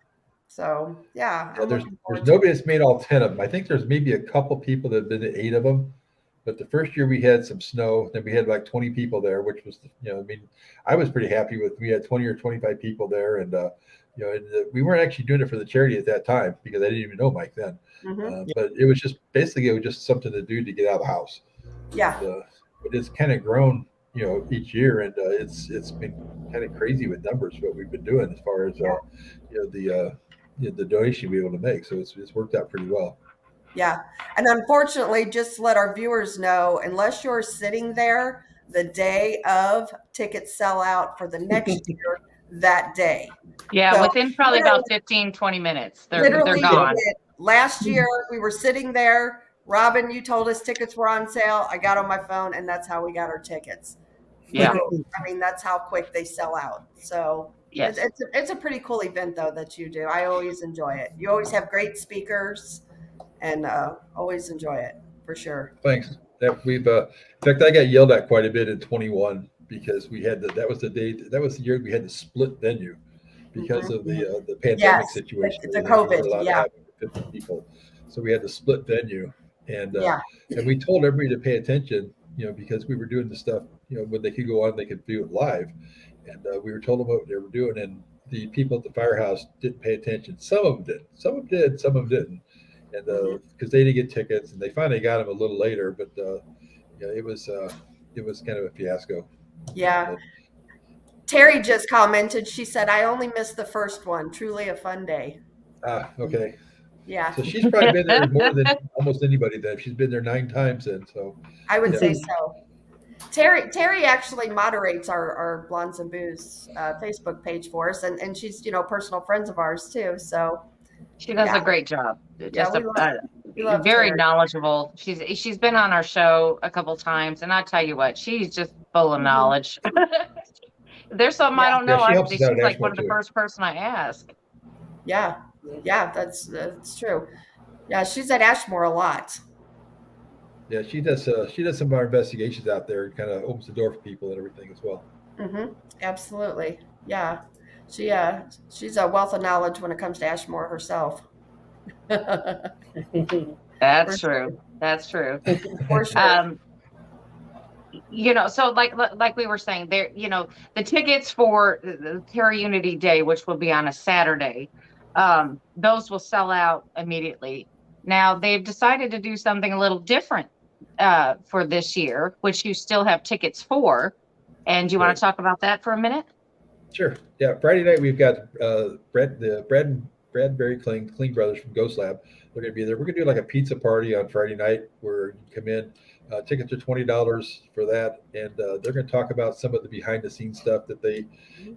So yeah, there's nobody that's made all 10 of them. I think there's maybe a couple people that have been to 8 of them. But the first year we had some snow, then we had like 20 people there, which was, I mean, I was pretty happy with. We had 20 or 25 people there, and we weren't actually doing it for the charity at that time because I didn't even know Mike then. But it was just something to do to get out of the house. Yeah. But it's kind of grown, each year, and it's been kind of crazy with numbers what we've been doing as far as the donation we're able to make. So it's worked out pretty well. Yeah. And unfortunately, just to let our viewers know, unless you're sitting there the day of, tickets sell out for the next year that day. Yeah, so within probably about 15, 20 minutes. They're gone. Last year, we were sitting there. Robbin, you told us tickets were on sale. I got on my phone, and that's how we got our tickets. Yeah. So, I mean, that's how quick they sell out. So yes. It's a pretty cool event, though, that you do. I always enjoy it. You always have great speakers. And always enjoy it for sure. Thanks. In fact, I got yelled at quite a bit in 21 because we had that was the year we had to split venue because of the pandemic situation. The COVID, yeah. 50 people, so we had to split venue, and we told everybody to pay attention, because we were doing the stuff, when they could go on, they could view it live, and we were told them what they were doing, and the people at the firehouse didn't pay attention. Some of them did, some of them didn't. And because they didn't get tickets, and they finally got them a little later, but it was kind of a fiasco. Yeah. Terry just commented. She said, "I only missed the first one. Truly a fun day." Okay. Yeah. So she's probably been there more than almost anybody. Then she's been there 9 times. Then so I would say so. Terry actually moderates our Blondes and Booze Facebook page for us, and she's personal friends of ours too. So. She does a great job. Just we love very Terry. Knowledgeable. She's been on our show a couple times, and I tell you what, she's just full of knowledge. There's something I don't know. She's like one of the first person I ask. Yeah, that's true. Yeah, she's at Ashmore a lot. Yeah, she does some of our investigations out there, and kind of opens the door for people and everything as well. Absolutely. Yeah. She's a wealth of knowledge when it comes to Ashmore herself. That's true. That's true. For sure. So like we were saying there, the tickets for the Para-Unity Day, which will be on a Saturday, those will sell out immediately. Now they've decided to do something a little different for this year, which you still have tickets for. And do you want to talk about that for a minute? Sure. Yeah. Friday night we've got the bread and Bradbury Clean Brothers from Ghost Lab. They're going to be there. We're going to do like a pizza party on Friday night where you come in. Tickets are $20 for that, and they're going to talk about some of the behind-the-scenes stuff that they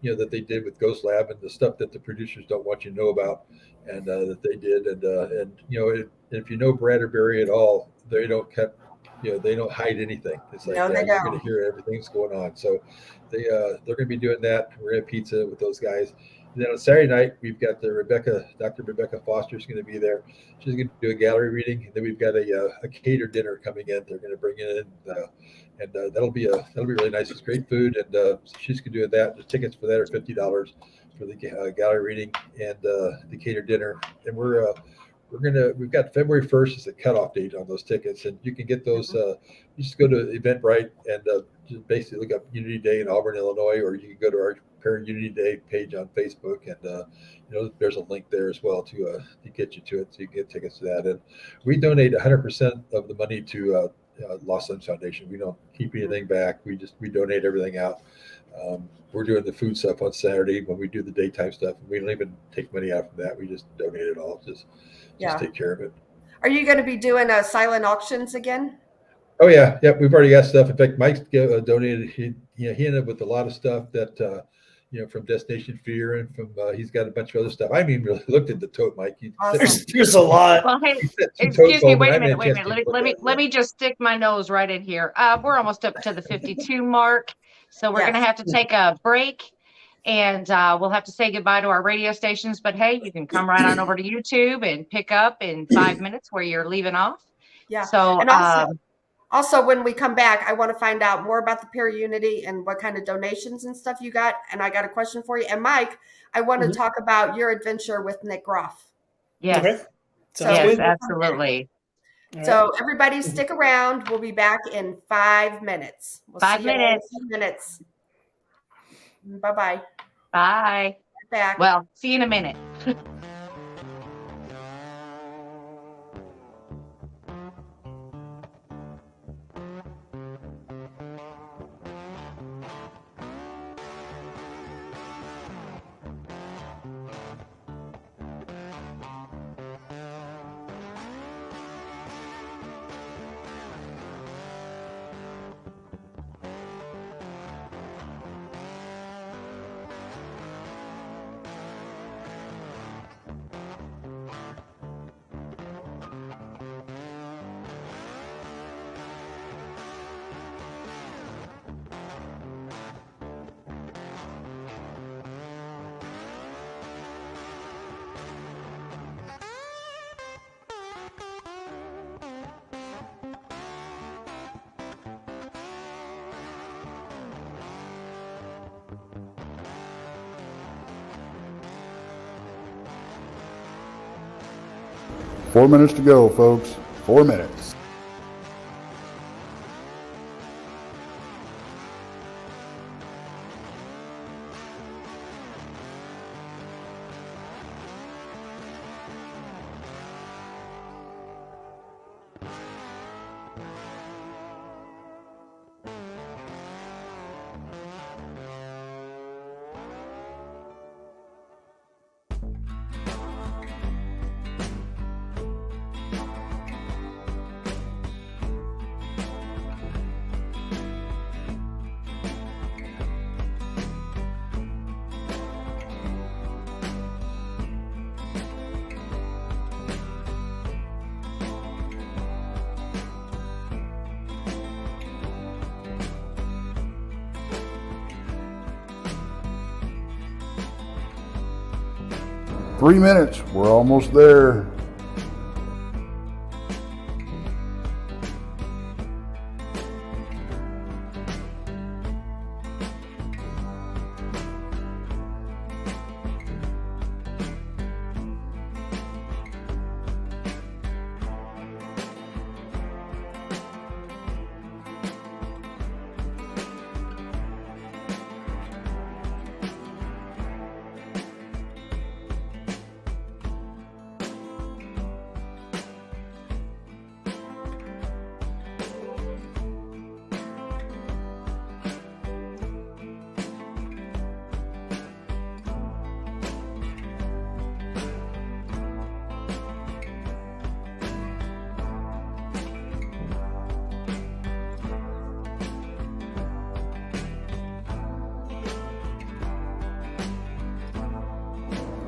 did with Ghost Lab and the stuff that the producers don't want you to know about, and that they did. And if you know Brad or Barry at all, they don't hide anything. It's like No, they you're going don't. to hear everything that's going on. So they're going to be doing that. We're going to have pizza with those guys. And then on Saturday night, we've got Dr. Rebecca Foster is going to be there. She's going to do a gallery reading, and then we've got a catered dinner coming in. They're going to bring it in, and that'll be really nice. It's great food, and she's going to do that. The tickets for that are $50 for the gallery reading and the catered dinner. And we've got February 1st as the cutoff date on those tickets, and you can get those. You just go to Eventbrite and just basically look up Unity Day in Auburn, Illinois, or you can go to our Parent Unity Day page on Facebook, and there's a link there as well to get you to it, so you can get tickets to that. And we donate 100% of the money to Lost Sons Foundation. We don't keep anything back. We donate everything out. We're doing the food stuff on Saturday when we do the daytime stuff. We don't even take money out from that. We just donate it all. Just take care of it. Are you going to be doing silent auctions again? Oh yeah. We've already got stuff. In fact, Mike donated. He ended up with a lot of stuff that from Destination Fear and from he's got a bunch of other stuff. I haven't even really looked at the tote, Mike. There's a lot. Well, hey, excuse me. Wait a minute. Let me just stick my nose right in here. We're almost up to the 52 mark, so we're going to have to take a break, and we'll have to say goodbye to our radio stations. But hey, you can come right on over to YouTube and pick up in 5 minutes where you're leaving off. Yeah. So and also, when we come back, I want to find out more about the Peer Unity and what kind of donations and stuff you got. And I got a question for you. And Mike, I want to talk about your adventure with Nick Groff. Yes. Okay. Yes, absolutely. So everybody stick around. We'll be back in 5 minutes. We'll 5 minutes. 5 minutes. Bye-bye. Bye. Back. Well, see you in a minute. 4 minutes to go, folks. 4 minutes. Three minutes. We're almost there.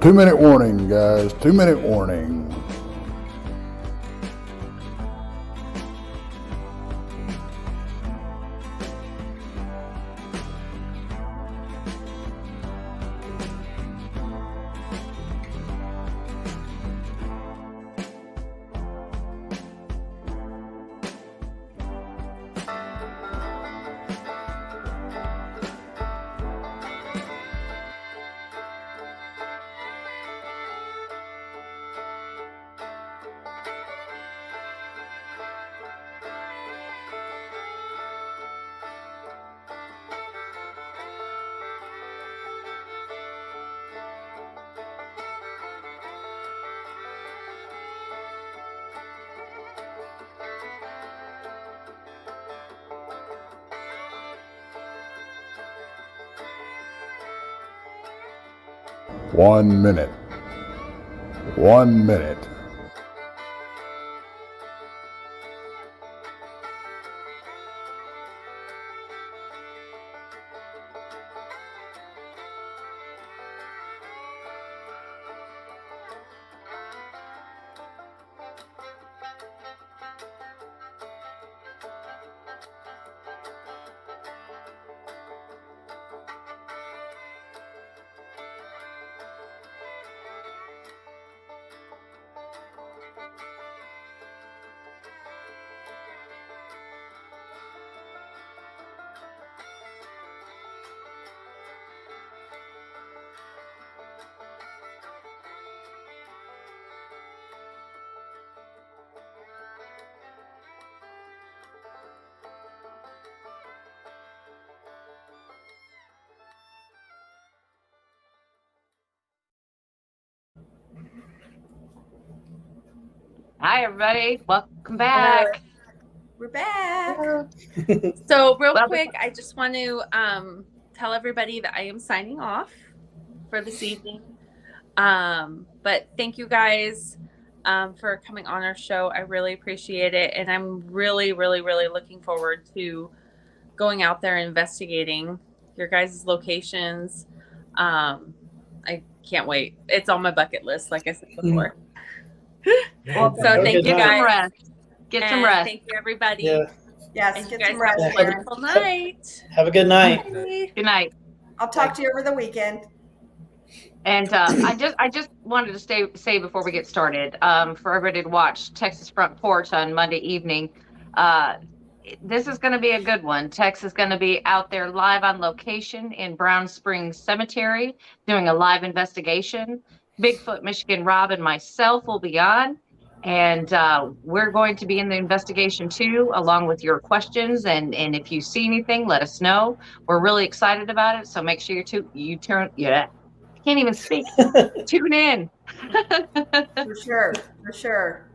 2-minute warning, guys. 2-minute warning. One minute. 1 minute. Hi, everybody. Welcome back. We're back. So real Well, quick, I just want to tell everybody that I am signing off for this evening. But thank you guys for coming on our show. I really appreciate it. And I'm really, really, really looking forward to going out there and investigating your guys' locations. I can't wait. It's on my bucket list, like I said before. well, So Have a thank good you get some guys. rest. Get some And rest. thank you, everybody. Yeah. Yes, And you get guys some rest, have a Karen. wonderful night. Have a good night. Bye. Good night. I'll talk to you over the weekend. And I just wanted to say before we get started, for everybody to watch Texas Front Porch on Monday evening. This is going to be a good one. Tex is going to be out there live on location in Brown Springs Cemetery doing a live investigation. Bigfoot Michigan Rob and myself will be on, and we're going to be in the investigation too, along with your questions. And if you see anything, let us know. We're really excited about it, so make sure you can't even speak. Tune in. For sure.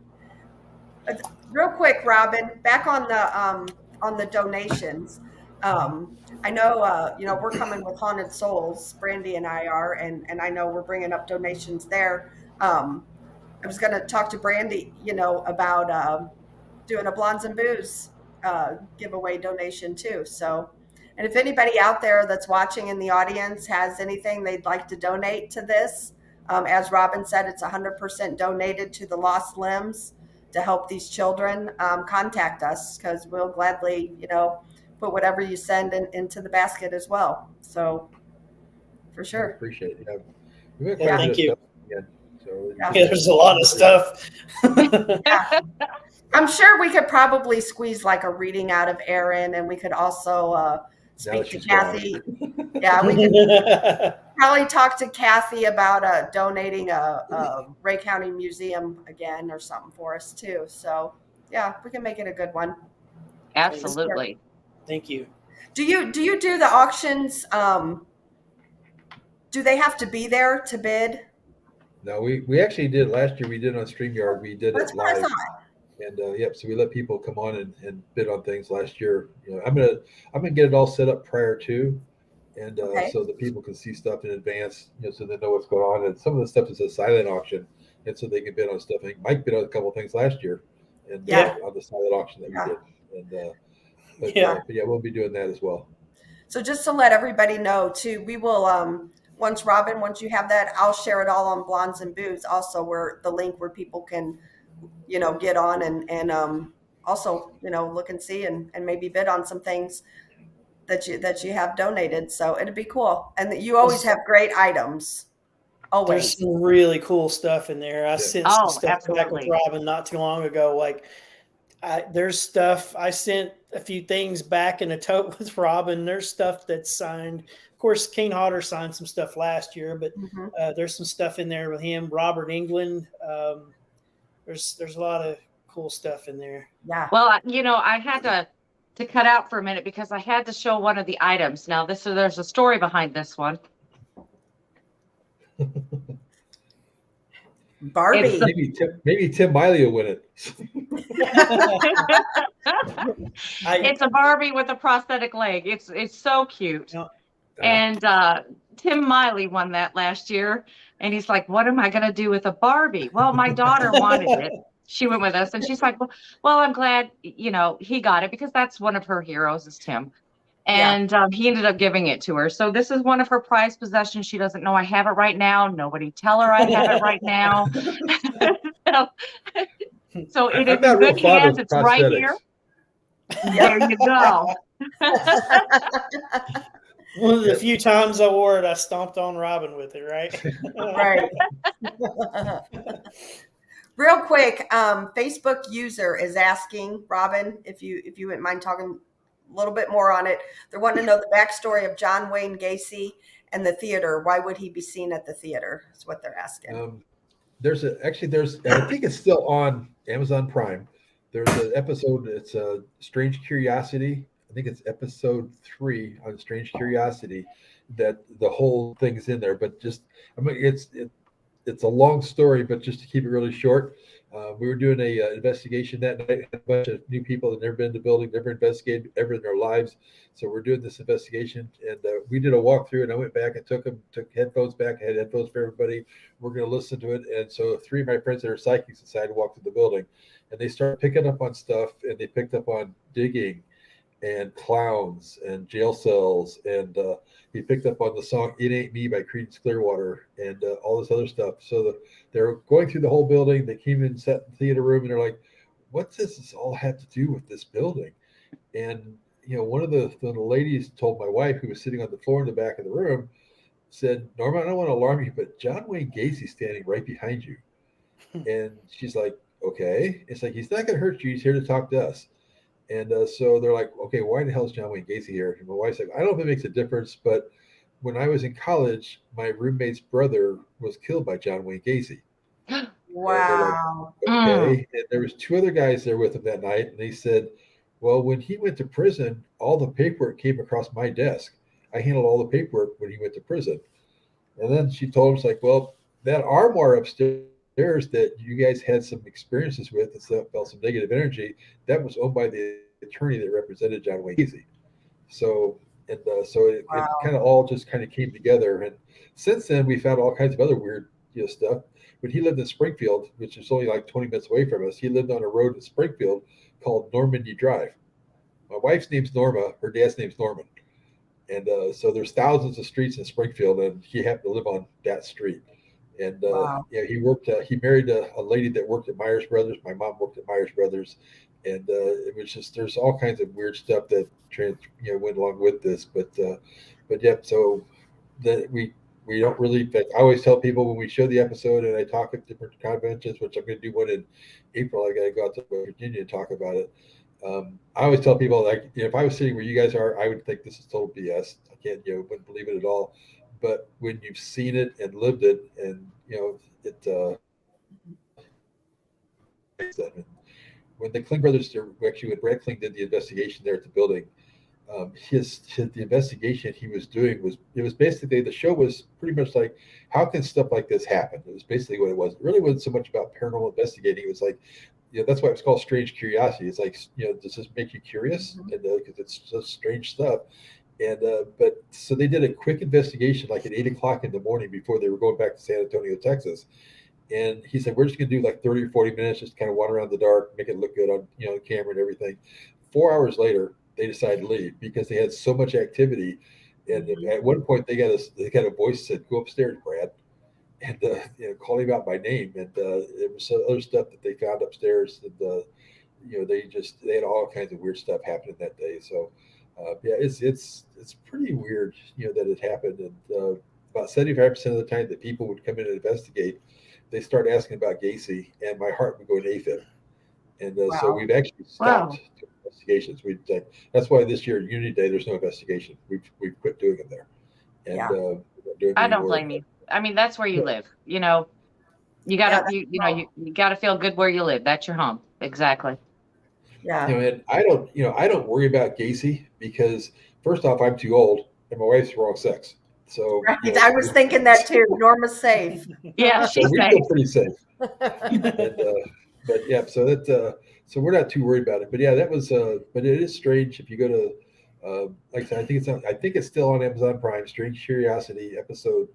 Real quick, Robin, back on the donations. I know we're coming with Haunted Souls. Brandy and I are, and I know we're bringing up donations there. I was going to talk to Brandy, about doing a Blondes and Booze giveaway donation too. So, and if anybody out there that's watching in the audience has anything they'd like to donate to this, as Robin said, it's 100% donated to the Lost Limbs to help these children. Contact us because we'll gladly, put whatever you send into the basket as well. So, for sure. Appreciate it. Yeah. We got Yeah, quite a thank bit you. of stuff again, so Yeah. Yeah, there's a lot of stuff. I'm sure we could probably squeeze like a reading out of Aaron, and we could also speak to she's Kathy. Yeah, we could probably talk to Kathy about donating a Ray County Museum again or something for us too. So yeah, we can make it a good one. Absolutely. Thank you. Do you do the auctions? Do they have to be there to bid? No, we actually did last year. We did on StreamYard. We did That's it what I live. thought. And so we let people come on and bid on things last year. I'm gonna get it all set up prior to, and Okay. so that people can see stuff in advance, so they know what's going on. And some of the stuff is a silent auction, and so they can bid on stuff. I think Mike bid on a couple of things last year, and Yeah. on the silent auction that Yeah. we did. And but Yeah. yeah, we'll be doing that as well. So just to let everybody know too, we will once you have that, I'll share it all on Blondes and Booze, also where the link where people can, get on and also, look and see and maybe bid on some things that you have donated. So it'd be cool. And you always have great items. There's Always. some really cool stuff in there. I sent some Oh, stuff back with absolutely. Robbin not too long ago. Like, there's stuff I sent a few things back in a tote with Robbin. There's stuff that's signed. Of course, Kane Hodder signed some stuff last year, but there's some stuff in there with him. Robert England. There's a lot of cool stuff in there. Yeah. Well, I had to cut out for a minute because I had to show one of the items. Now, there's a story behind this one. Barbie. Maybe Tim Miley will win it. It's a Barbie with a prosthetic leg. It's so cute. And Tim Miley won that last year. And he's like, what am I going to do with a Barbie? Well, my daughter wanted it. She went with us and she's like, well, I'm glad, he got it because that's one of her heroes is Tim. And he ended up giving it to her. So this is one of her prized possessions. She doesn't know I have it right now. Nobody tell her I have it right now. So it is in good hands. It's right here. There you go. One of the few times I wore it, I stomped on Robbin with it, right? Right. Real quick, Facebook user is asking, Robbin, if you wouldn't mind talking a little bit more on it. They're wanting to know the backstory of John Wayne Gacy and the theater. Why would he be seen at the theater? Is what they're asking. There's I think it's still on Amazon Prime. There's an episode. It's a Strange Curiosity. I think it's episode 3 on Strange Curiosity. That the whole thing's in there, but it's a long story, but just to keep it really short, we were doing a investigation that night. A bunch of new people that never been in the building, never investigated ever in their lives. So we're doing this investigation, and we did a walkthrough. And I went back and took headphones back. I had headphones for everybody. We're going to listen to it. And so 3 of my friends that are psychics decided to walk through the building, and they started picking up on stuff. And they picked up on digging, and clowns, and jail cells, and he picked up on the song "It Ain't Me" by Creedence Clearwater, and all this other stuff. So they're going through the whole building. They came in, sat in the theater room, and they're like, "What's this all have to do with this building?" And one of the ladies told my wife, who was sitting on the floor in the back of the room, said, "Norma, I don't want to alarm you, but John Wayne Gacy's standing right behind you." And she's like, "Okay." It's like, he's not going to hurt you. He's here to talk to us. And so they're like, "Okay, why the hell is John Wayne Gacy here?" And my wife's like, "I don't know if it makes a difference, but when I was in college, my roommate's brother was killed by John Wayne Gacy." Wow. Like, okay. And there was 2 other guys there with him that night. And they said, "Well, when he went to prison, all the paperwork came across my desk. I handled all the paperwork when he went to prison." And then she told him, it's like, "Well, that armoire upstairs that you guys had some experiences with and felt some negative energy, that was owned by the attorney that represented John Wayne Gacy." So it kind of all just kind of came together. And since then, we found all kinds of other weird stuff. When he lived in Springfield, which is only like 20 minutes away from us, he lived on a road in Springfield called Normandy Drive. My wife's name's Norma. Her dad's name's Norman. And so there's thousands of streets in Springfield, and he happened to live on that street. And he married a lady that worked at Myers Brothers. My mom worked at Myers Brothers. And it was just, there's all kinds of weird stuff that went along with this. But yeah, so that we don't really, I always tell people when we show the episode and I talk at different conventions, which I'm going to do one in April, I got to go out to Virginia and talk about it. I always tell people, like, if I was sitting where you guys are, I would think this is total BS. I wouldn't believe it at all. But when you've seen it and lived it, and when the Kling brothers, actually when Brad Kling did the investigation there at the building, the investigation he was doing was basically, the show was pretty much like, how can stuff like this happen? It was basically what it was. It really wasn't so much about paranormal investigating. It was like, that's why it's called Strange Curiosity. It's like, does this make you curious? And because it's just strange stuff. And but so they did a quick investigation like at 8 o'clock in the morning before they were going back to San Antonio, Texas. And he said, "We're just going to do like 30 or 40 minutes, just kind of wander around the dark, make it look good on the camera and everything." 4 hours later, they decided to leave because they had so much activity. And at one point they got a voice that said, "Go upstairs, Brad," and call him out by name. And it was some other stuff that they found upstairs. And they had all kinds of weird stuff happening that day. So it's pretty weird, that it happened. And about 75% of the time that people would come in and investigate, they start asking about Gacy, and my heart would go in AFib. And so we've actually stopped investigations. That's why this year at Unity Day there's no investigation. We've quit doing them there. And I don't blame you. I mean, that's where you live. You gotta you gotta feel good where you live. That's your home. Exactly. Yeah. And I don't worry about Gacy because first off, I'm too old and my wife's the wrong sex. So right. I was thinking that too. Norma's safe. Yeah, so she's we safe. feel pretty safe. But yeah, so so we're not too worried about it. But yeah, that was but it is strange if you go to like I said, I think it's still on Amazon Prime. Strange Curiosity episode.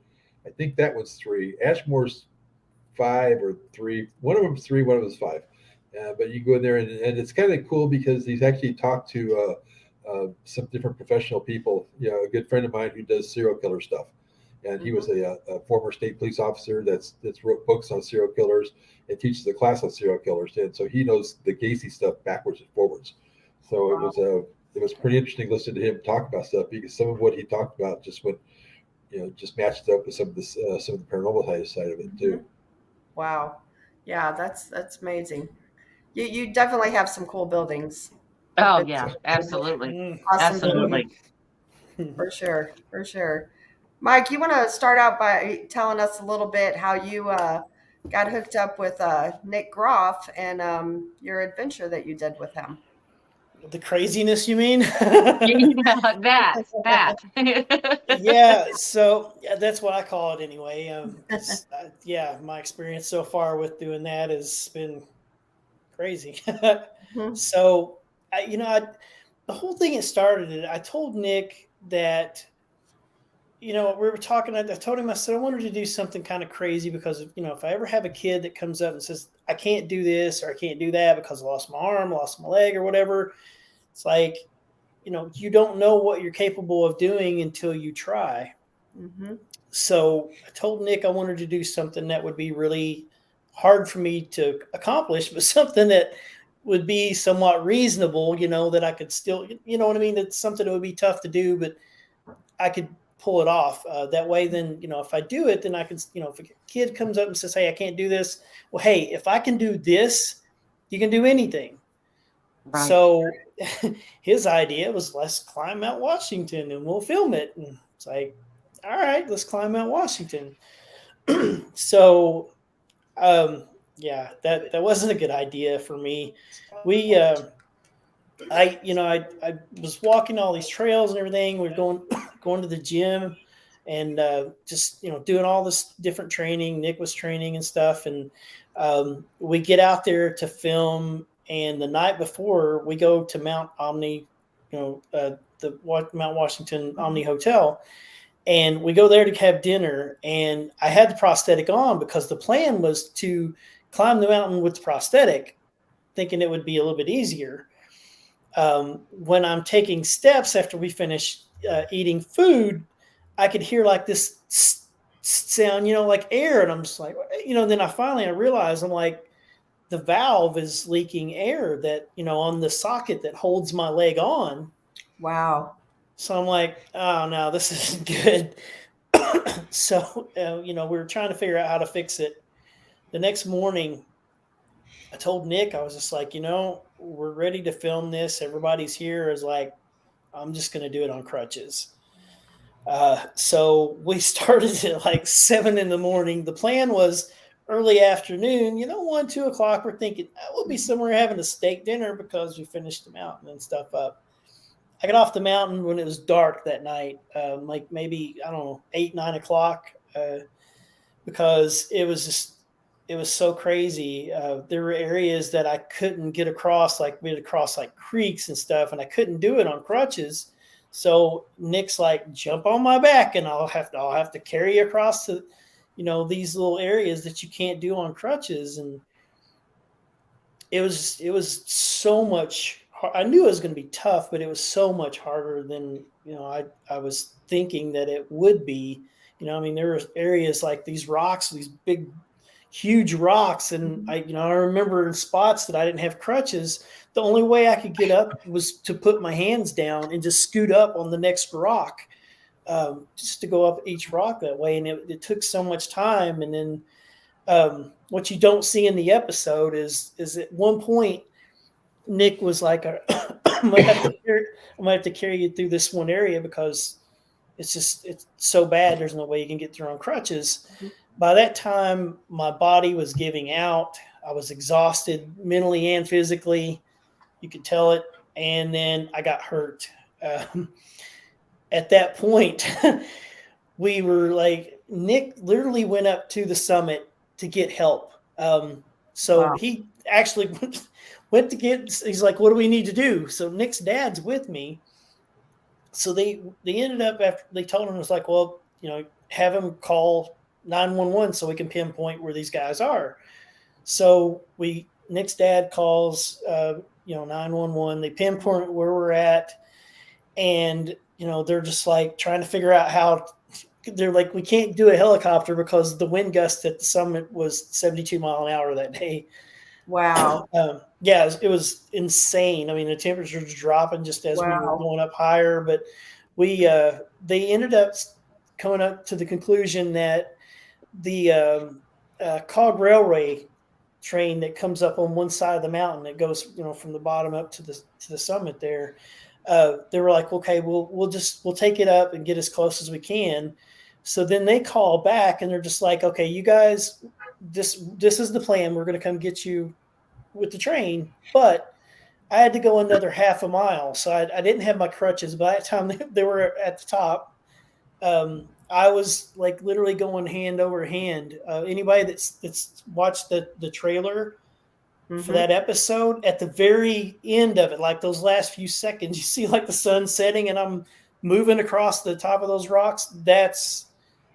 I think that one's 3. Ashmore's 5 or 3. One of them's 3. One of them's 5. But you go in there and it's kind of cool because he's actually talked to some different professional people. A good friend of mine who does serial killer stuff, and he was a former state police officer that's wrote books on serial killers and teaches a class on serial killers, and so he knows the Gacy stuff backwards and forwards. So it was pretty interesting listening to him talk about stuff because some of what he talked about just went, just matched up with some of the paranormal side of it too. Wow, yeah, that's amazing. You definitely have some cool buildings. Oh yeah, absolutely, Awesome absolutely, for sure. Mike, you want to start out by telling us a little bit how you got hooked up with Nick Groff and your adventure that you did with him? The craziness, you mean? that. Yeah, so that's what I call it anyway. My experience so far with doing that has been crazy. So, the whole thing it started. I told Nick that, we were talking. I told him, I said I wanted to do something kind of crazy because if I ever have a kid that comes up and says I can't do this or I can't do that because I lost my arm, lost my leg, or whatever, it's like, you don't know what you're capable of doing until you try. So I told Nick I wanted to do something that would be really hard for me to accomplish, but something that would be somewhat reasonable, that I could still, what I mean? It's something that would be tough to do, but I could pull it off. That way, then, if I do it, then I can, if a kid comes up and says, hey, I can't do this. Well, hey, if I can do this, you can do anything. Right. So his idea was, let's climb Mount Washington and we'll film it. And it's like, all right, let's climb Mount Washington. So, that wasn't a good idea for me. I was walking all these trails and everything. We were going to the gym and just doing all this different training. Nick was training and stuff, and we get out there to film. And the night before, we go to Mount Omni, the Mount Washington Omni Hotel, and we go there to have dinner. And I had the prosthetic on because the plan was to climb the mountain with the prosthetic, thinking it would be a little bit easier. When I'm taking steps after we finish eating food, I could hear like this sound, like air. And I'm just like, then I realized I'm like, the valve is leaking air that, on the socket that holds my leg on. Wow. So I'm like, oh no, this isn't good. So, we were trying to figure out how to fix it. The next morning, I told Nick, I was just like, we're ready to film this. Everybody's here. I was like, I'm just going to do it on crutches. So we started at like 7 a.m. The plan was early afternoon, 1, 2 o'clock. We're thinking we'll be somewhere having a steak dinner because we finished the mountain and stuff up. I got off the mountain when it was dark that night, like maybe, 8, 9 o'clock, because it was so crazy. There were areas that I couldn't get across, like we had to cross like creeks and stuff, and I couldn't do it on crutches. So Nick's like, jump on my back and I'll have to carry you across the, these little areas that you can't do on crutches. And it was so much, I knew it was going to be tough, but it was so much harder than I was thinking that it would be. I mean, there were areas like these rocks, these big, huge rocks, and I remember in spots that I didn't have crutches. The only way I could get up was to put my hands down and just scoot up on the next rock, just to go up each rock that way. And it took so much time. And then what you don't see in the episode is at one point Nick was like, I'm gonna have to carry you through this one area because it's so bad. There's no way you can get through on crutches. By that time, my body was giving out. I was exhausted mentally and physically. You could tell it. And then I got hurt. At that point, we were like, Nick literally went up to the summit to get help. So he actually went to he's like, what do we need to do? So Nick's dad's with me. So they ended up, after they told him, it was like, well, have him call 911 so we can pinpoint where these guys are. So Nick's dad calls 911. They pinpoint where we're at, and they're just like trying to figure out how. They're like, we can't do a helicopter because the wind gust at the summit was 72 mile an hour that day. Wow. Yeah, it was insane. I mean, the temperatures were dropping just as we were going up higher, but they ended up coming up to the conclusion that the cog railway train that comes up on one side of the mountain that goes from the bottom up to the summit there, they were like, okay, we'll take it up and get as close as we can. So then they call back and they're just like, okay, you guys, this is the plan. We're going to come get you with the train, but I had to go another half a mile. So I didn't have my crutches. By that time they were at the top. I was like literally going hand over hand. Anybody that's watched the trailer for that episode, at the very end of it, like those last few seconds, you see like the sun setting and I'm moving across the top of those rocks. That's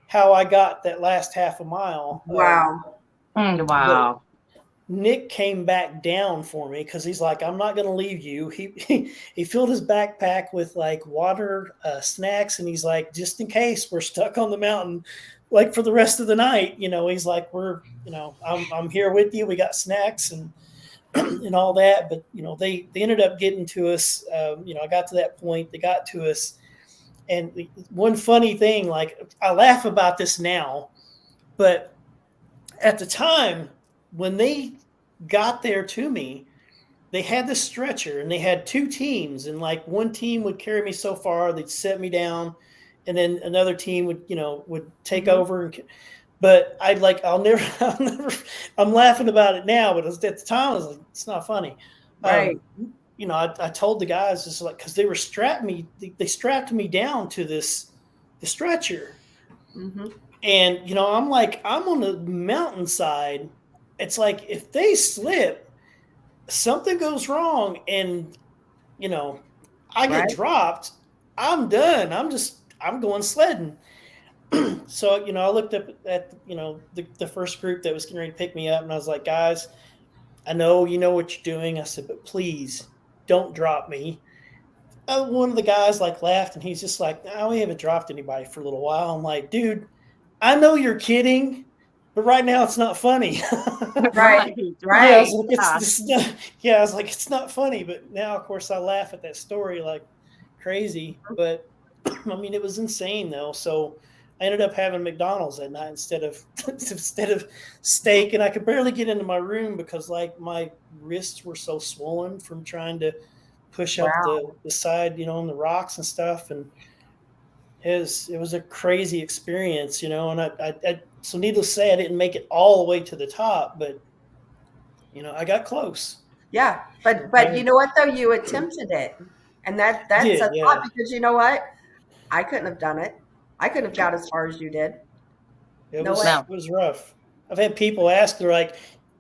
how I got that last half a mile. Wow. Wow. Nick came back down for me because he's like, I'm not going to leave you. He filled his backpack with like water, snacks, and he's like, just in case we're stuck on the mountain, like for the rest of the night, he's like, I'm here with you. We got snacks and and all that, but they ended up getting to us. I got to that point. They got to us, and one funny thing, like I laugh about this now, but at the time when they got there to me, they had the stretcher and they had two teams, and like one team would carry me so far, they'd set me down, and then another team would take over. But I'm laughing about it now, but at the time I was like, it's not funny. Right. I told the guys, just like, cause they were they strapped me down to the stretcher. And, I'm like, I'm on the mountainside. It's like, if they slip, something goes wrong and, I get dropped, I'm done. I'm going sledding. So, I looked up at, the first group that was getting ready to pick me up, and I was like, guys, I know you know what you're doing. I said, but please don't drop me. One of the guys like laughed, and he's just like, no, we haven't dropped anybody for a little while. I'm like, dude, I know you're kidding, but right now it's not funny. Right. Yeah, I was like, it's not funny. But now, of course, I laugh at that story like crazy. But I mean, it was insane though. So I ended up having McDonald's that night instead of steak, and I could barely get into my room because like my wrists were so swollen from trying to push up the side, on the rocks and stuff. And it was a crazy experience, and I so needless to say, I didn't make it all the way to the top, but I got close. Yeah, but you know what though, you attempted it, and that's a lot, because you know what, I couldn't have done it. I couldn't have got as far as you did. It was rough. I've had people ask, they're like,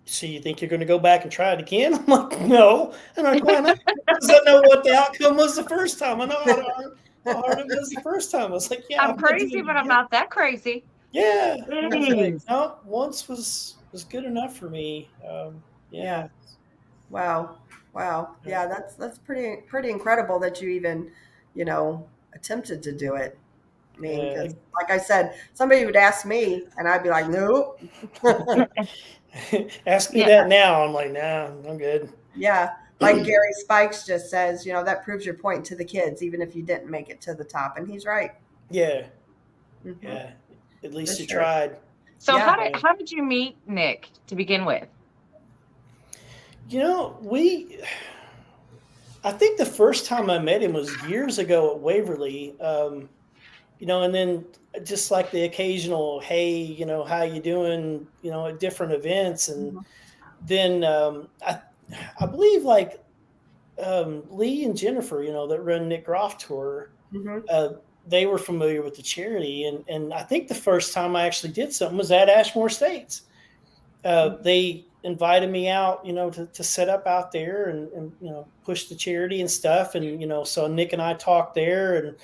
so you think you're going to go back and try it again? I'm like, no. And I'm like, why not? Because I know what the outcome was the first time. I know how hard it was the first time. I was like, yeah. I'm crazy, but I'm not that crazy. Yeah. Like, no, once was good enough for me. Yeah. Wow. Yeah, that's pretty incredible that you even, attempted to do it. I mean, Yeah. 'cause like I said, somebody would ask me, and I'd be like, nope. Ask me Yeah. that now. I'm like, nah, I'm good. Yeah, like Gary Spikes just says, that proves your point to the kids, even if you didn't make it to the top, and he's right. Yeah. Mhm. Yeah. At For least you sure. tried. So Yeah. how did you meet Nick to begin with? I think the first time I met him was years ago at Waverly. And then just like the occasional, hey, how you doing, at different events. And Mhm. then I believe like Lee and Jennifer, that run Nick Groff Tour, Mhm. they were familiar with the charity. And I think the first time I actually did something was at Ashmore States. They invited me out, to set up out there and push the charity and stuff. And, so Nick and I talked there and,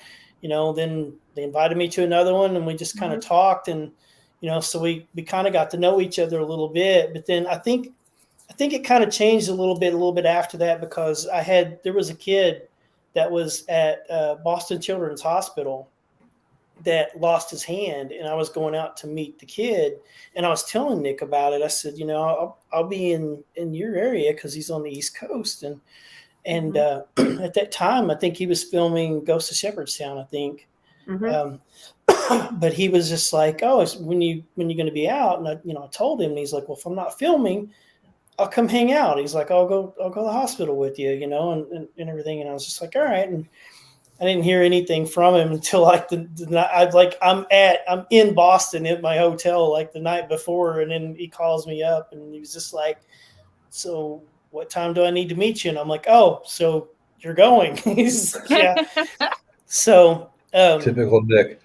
then they invited me to another one and we just kind of Mhm. talked and, so we kind of got to know each other a little bit, but then I think it kind of changed a little bit after that because there was a kid that was at Boston Children's Hospital that lost his hand, and I was going out to meet the kid, and I was telling Nick about it. I said, I'll be in your area because he's on the East Coast, and at that time, I think he was filming Ghost of Shepherdstown, I think. Mhm. But he was just like, oh, when you going to be out? And I told him, and he's like, well, if I'm not filming, I'll come hang out. He's like, I'll go to the hospital with you, and everything. And I was just like, all right. And I didn't hear anything from him until like I'm in Boston at my hotel like the night before, and then he calls me up and he was just like, so what time do I need to meet you? And I'm like, oh, so you're going? He's like, yeah. So Typical Nick.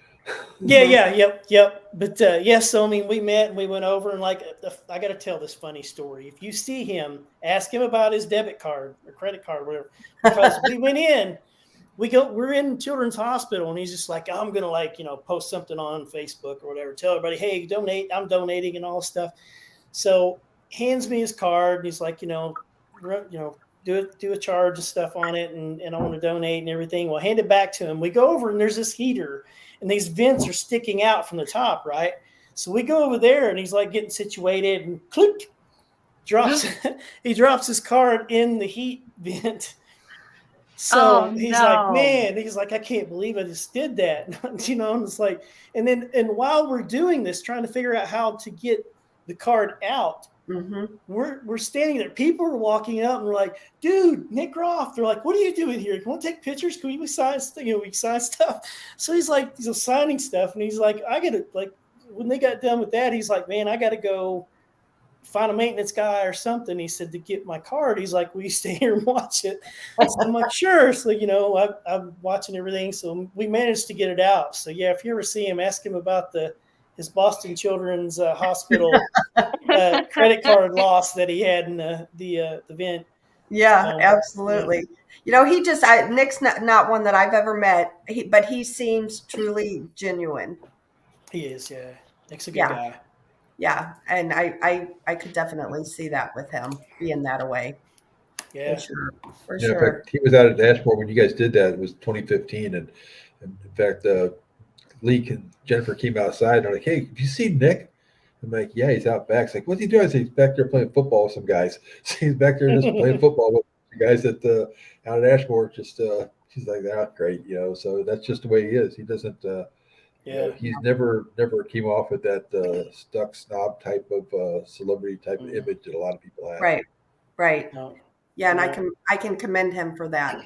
yeah, yep. But so I mean, we met and we went over and like I got to tell this funny story. If you see him, ask him about his debit card or credit card, or whatever, because we went in. We're in Children's Hospital, and he's just like, I'm gonna post something on Facebook or whatever, tell everybody, hey, donate, I'm donating and all this stuff. So hands me his card, and he's like, do a charge and stuff on it, and I want to donate and everything. Well, hand it back to him. We go over, and there's this heater, and these vents are sticking out from the top, right? So we go over there, and he's like getting situated, and click, he drops his card in the heat vent. So he's like, man, he's like, I can't believe I just did that. And it's like, and while we're doing this, trying to figure out how to get the card out, we're standing there. People are walking up and we're like, dude, Nick Groff. They're like, what are you doing here? Can we take pictures? Can we sign, we sign stuff? So he's like, he's signing stuff. And he's like, I gotta, like, when they got done with that, he's like, man, I got to go find a maintenance guy or something. He said to get my card. He's like, will you stay here and watch it? So I'm like, sure. So, I'm watching everything. So we managed to get it out. So yeah, if you ever see him, ask him about his Boston Children's Hospital credit card loss that he had in the event. Yeah, absolutely. Nick's not one that I've ever met, but he seems truly genuine. He is, yeah. Nick's a good guy. Yeah, and I could definitely see that with him being that away. Yeah, for sure. In fact, he was out at Ashmore when you guys did that. It was 2015, and in fact, Lee and Jennifer came outside and they're like, "Hey, have you seen Nick?" I'm like, "Yeah, he's out back." It's like, "What's he doing?" I said, "He's back there playing football with some guys." So he's back there just playing football with the guys out at Ashmore. Just she's like, "Ah, great," So that's just the way he is. He doesn't. He's never came off with that stuck snob type of celebrity type of image that a lot of people have. Right. No. Yeah, and I can commend him for that.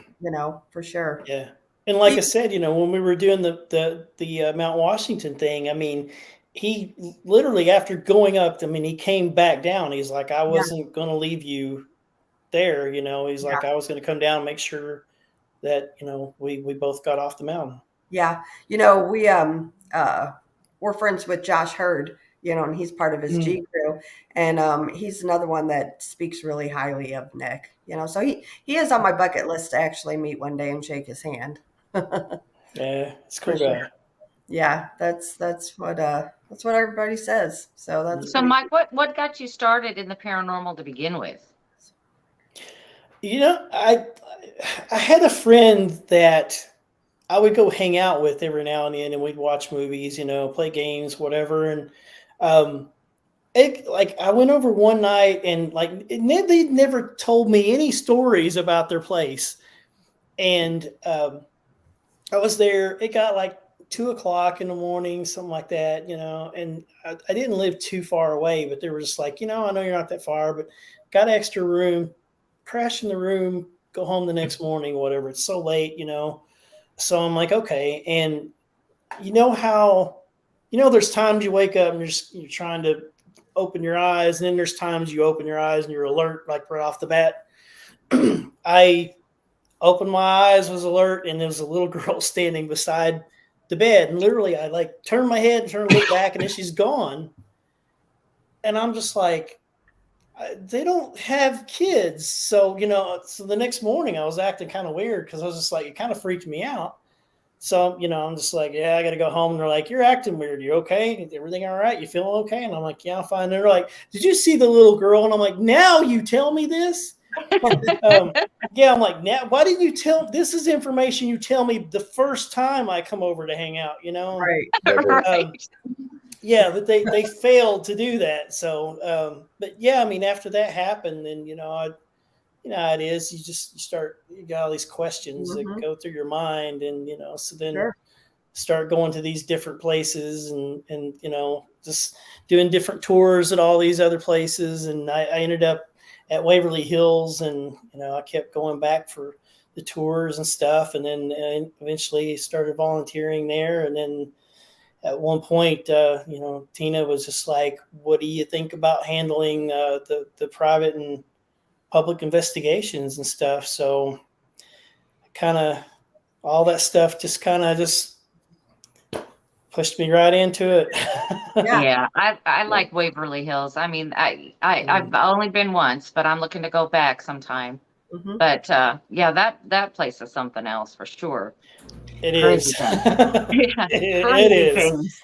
For sure. Yeah, and like I said, when we were doing the Mount Washington thing, I mean, he literally after going up, I mean, he came back down. He's like, I wasn't going to leave you there. He's like, I was going to come down and make sure that we both got off the mountain. Yeah, we're friends with Josh Hurd, and he's part of his G crew, and he's another one that speaks really highly of Nick. So he is on my bucket list to actually meet one day and shake his hand. Yeah, it's cool guy. Sure. Yeah, that's what everybody says. So that's so. Mike, what got you started in the paranormal to begin with? I had a friend that I would go hang out with every now and then, and we'd watch movies, play games, whatever. And I went over one night, and they never told me any stories about their place. And I was there. It got like 2:00 in the morning, something like that, and I didn't live too far away, but they were just like, I know you're not that far, but got extra room, crash in the room, go home the next morning, whatever. It's so late, So I'm like, okay. And how, there's times you wake up and you're trying to open your eyes, and then there's times you open your eyes and you're alert, like right off the bat. I opened my eyes, was alert, and there was a little girl standing beside the bed. And literally, I turned my head and turned to look back, and then she's gone. And I'm just like, they don't have kids. So, so the next morning I was acting kind of weird, because I was just like, it kind of freaked me out. So, I'm just like, yeah, I got to go home. And they're like, you're acting weird. You okay? Everything all right? You feeling okay? And I'm like, yeah, I'm fine. And they're like, did you see the little girl? And I'm like, now you tell me this? Yeah, I'm like, now, why didn't you tell? This is information you tell me the first time I come over to hang out, Right. Right. Yeah, but they failed to do that. So, but yeah, I mean, after that happened, then how it is. You got all these questions that go through your mind, and so then start going to these different places, and just doing different tours at all these other places, and I ended up at Waverly Hills, and I kept going back for the tours and stuff, and then eventually started volunteering there, and then. At one point, Tina was just like, what do you think about handling the private and public investigations and stuff? So kind of all that stuff just pushed me right into it. Yeah, I like Waverly Hills. I mean, I've only been once, but I'm looking to go back sometime. Mhm. But yeah, that place is something else for sure. It Crazy is. things. Yeah, It crazy is. things.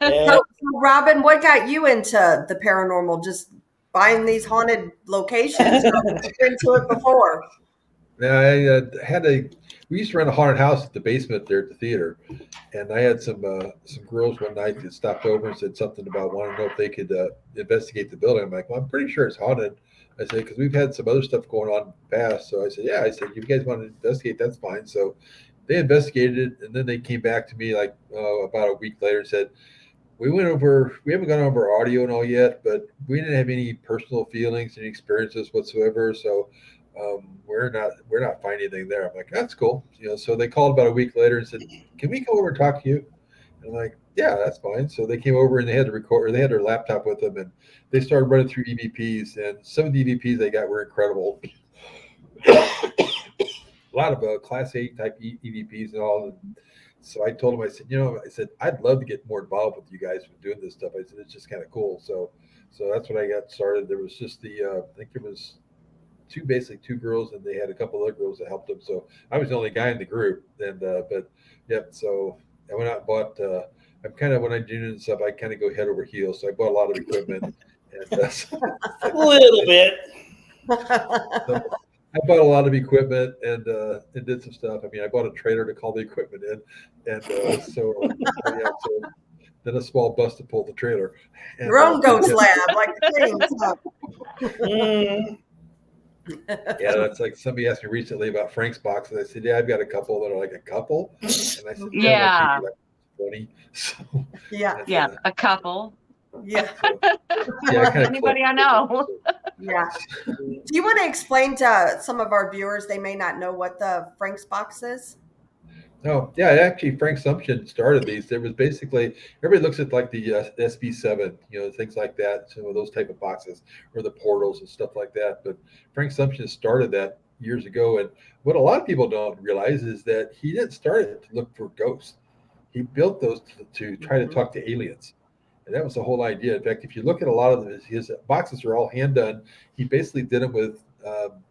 Yeah. So, Robin, what got you into the paranormal? Just buying these haunted locations, or had you been to it before? Now I we used to rent a haunted house at the basement there at the theater, and I had some girls one night that stopped over and said something about wanting to know if they could investigate the building. I'm like, well, I'm pretty sure it's haunted. I said, because we've had some other stuff going on in the past. So I said, yeah. I said, if you guys want to investigate, that's fine. So they investigated it, and then they came back to me like about a week later and said, we haven't gone over audio and all yet, but we didn't have any personal feelings and experiences whatsoever. So we're not finding anything there. I'm like, that's cool. So they called about a week later and said, can we come over and talk to you? And I'm like, yeah, that's fine. So they came over and they had to record, or they had their laptop with them, and they started running through EVPs, and some of the EVPs they got were incredible. A lot of Class A type EVPs and all. So I told him, I said, I'd love to get more involved with you guys with doing this stuff. I said, it's just kind of cool. So that's when I got started. There was just I think there was basically two girls, and they had a couple other girls that helped them. So I was the only guy in the group. And, but yeah, so I went out and bought, I'm kind of, when I do stuff, I kind of go head over heels. So I bought a lot of equipment. And A little bit. So I bought a lot of equipment and did some stuff. I mean, I bought a trailer to call the equipment in, and so then a small bus to pull the trailer. And, Your own ghost lab, like the things. Yeah, that's like somebody asked me recently about Frank's boxes. I said, yeah, I've got a couple that are like a couple, and I said, Yeah. like 20. So Yeah, A couple. yeah, yeah, Anybody I know. yeah. Do you want to explain to some of our viewers? They may not know what the Frank's box is. No, yeah, actually, Frank Sumption started these. There was basically, everybody looks at like the SB7, things like that, some of those type of boxes, or the portals and stuff like that. But Frank Sumption started that years ago. And what a lot of people don't realize is that he didn't start it to look for ghosts. He built those to try to talk to aliens. And that was the whole idea. In fact, if you look at a lot of his boxes are all hand done. He basically did them with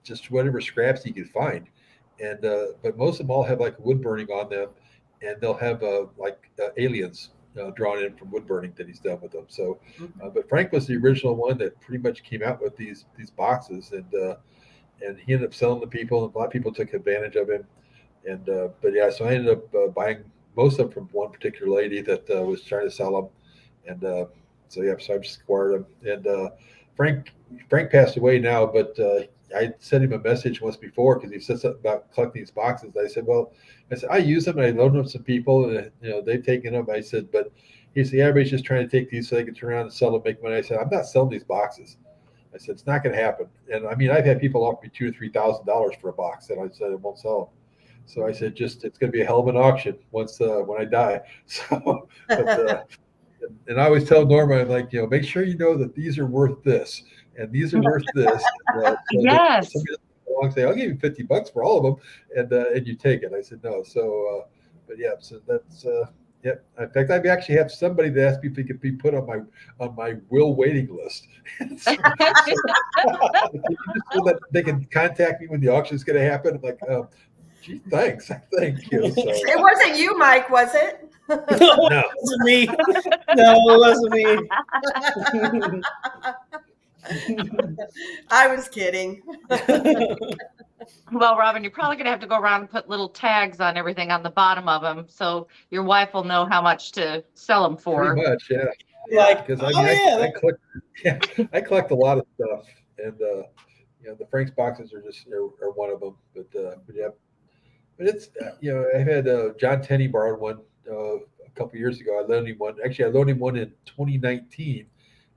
just whatever scraps he could find. And but most of them all have like wood burning on them, and they'll have aliens drawn in from wood burning that he's done with them. So, but Frank was the original one that pretty much came out with these boxes, and he ended up selling to people, and a lot of people took advantage of him. And but yeah, so I ended up buying most of them from one particular lady that was trying to sell them, and so yeah, so I just acquired them. And Frank Frank passed away now, but I sent him a message once before because he said something about collecting these boxes. I said, well, I said I use them and I loaned them to some people, and they've taken them. I said, but he said, yeah, everybody's just trying to take these so they can turn around and sell them, make money. I said, I'm not selling these boxes. I said, it's not going to happen. And I mean, I've had people offer me $2,000 or $3,000 for a box, and I said I won't sell them. So I said, just it's going to be a hell of an auction once when I die. So, but, and I always tell Norma, I'm like, make sure you know that these are worth this, and these are worth this. So Yes. somebody along say, I'll give you $50 for all of them, and you take it. I said no. So, but yeah, so that's yeah. In fact, I actually have somebody that asked me if he could be put on my will waiting list. so that they can contact me when the auction is going to happen. I'm like, gee, thanks, thank you. So, It wasn't you, Mike, was it? No, it wasn't me. No, it wasn't me. I was kidding. Well, Robin, you're probably going to have to go around and put little tags on everything on the bottom of them, so your wife will know how much to sell them for. pretty much, yeah. Like, Because I collect a lot of stuff, and the Frank's boxes are one of them. But yeah, but it's I've had John Tenney borrowed one a couple years ago. I loaned him one. Actually, I loaned him one in 2019, and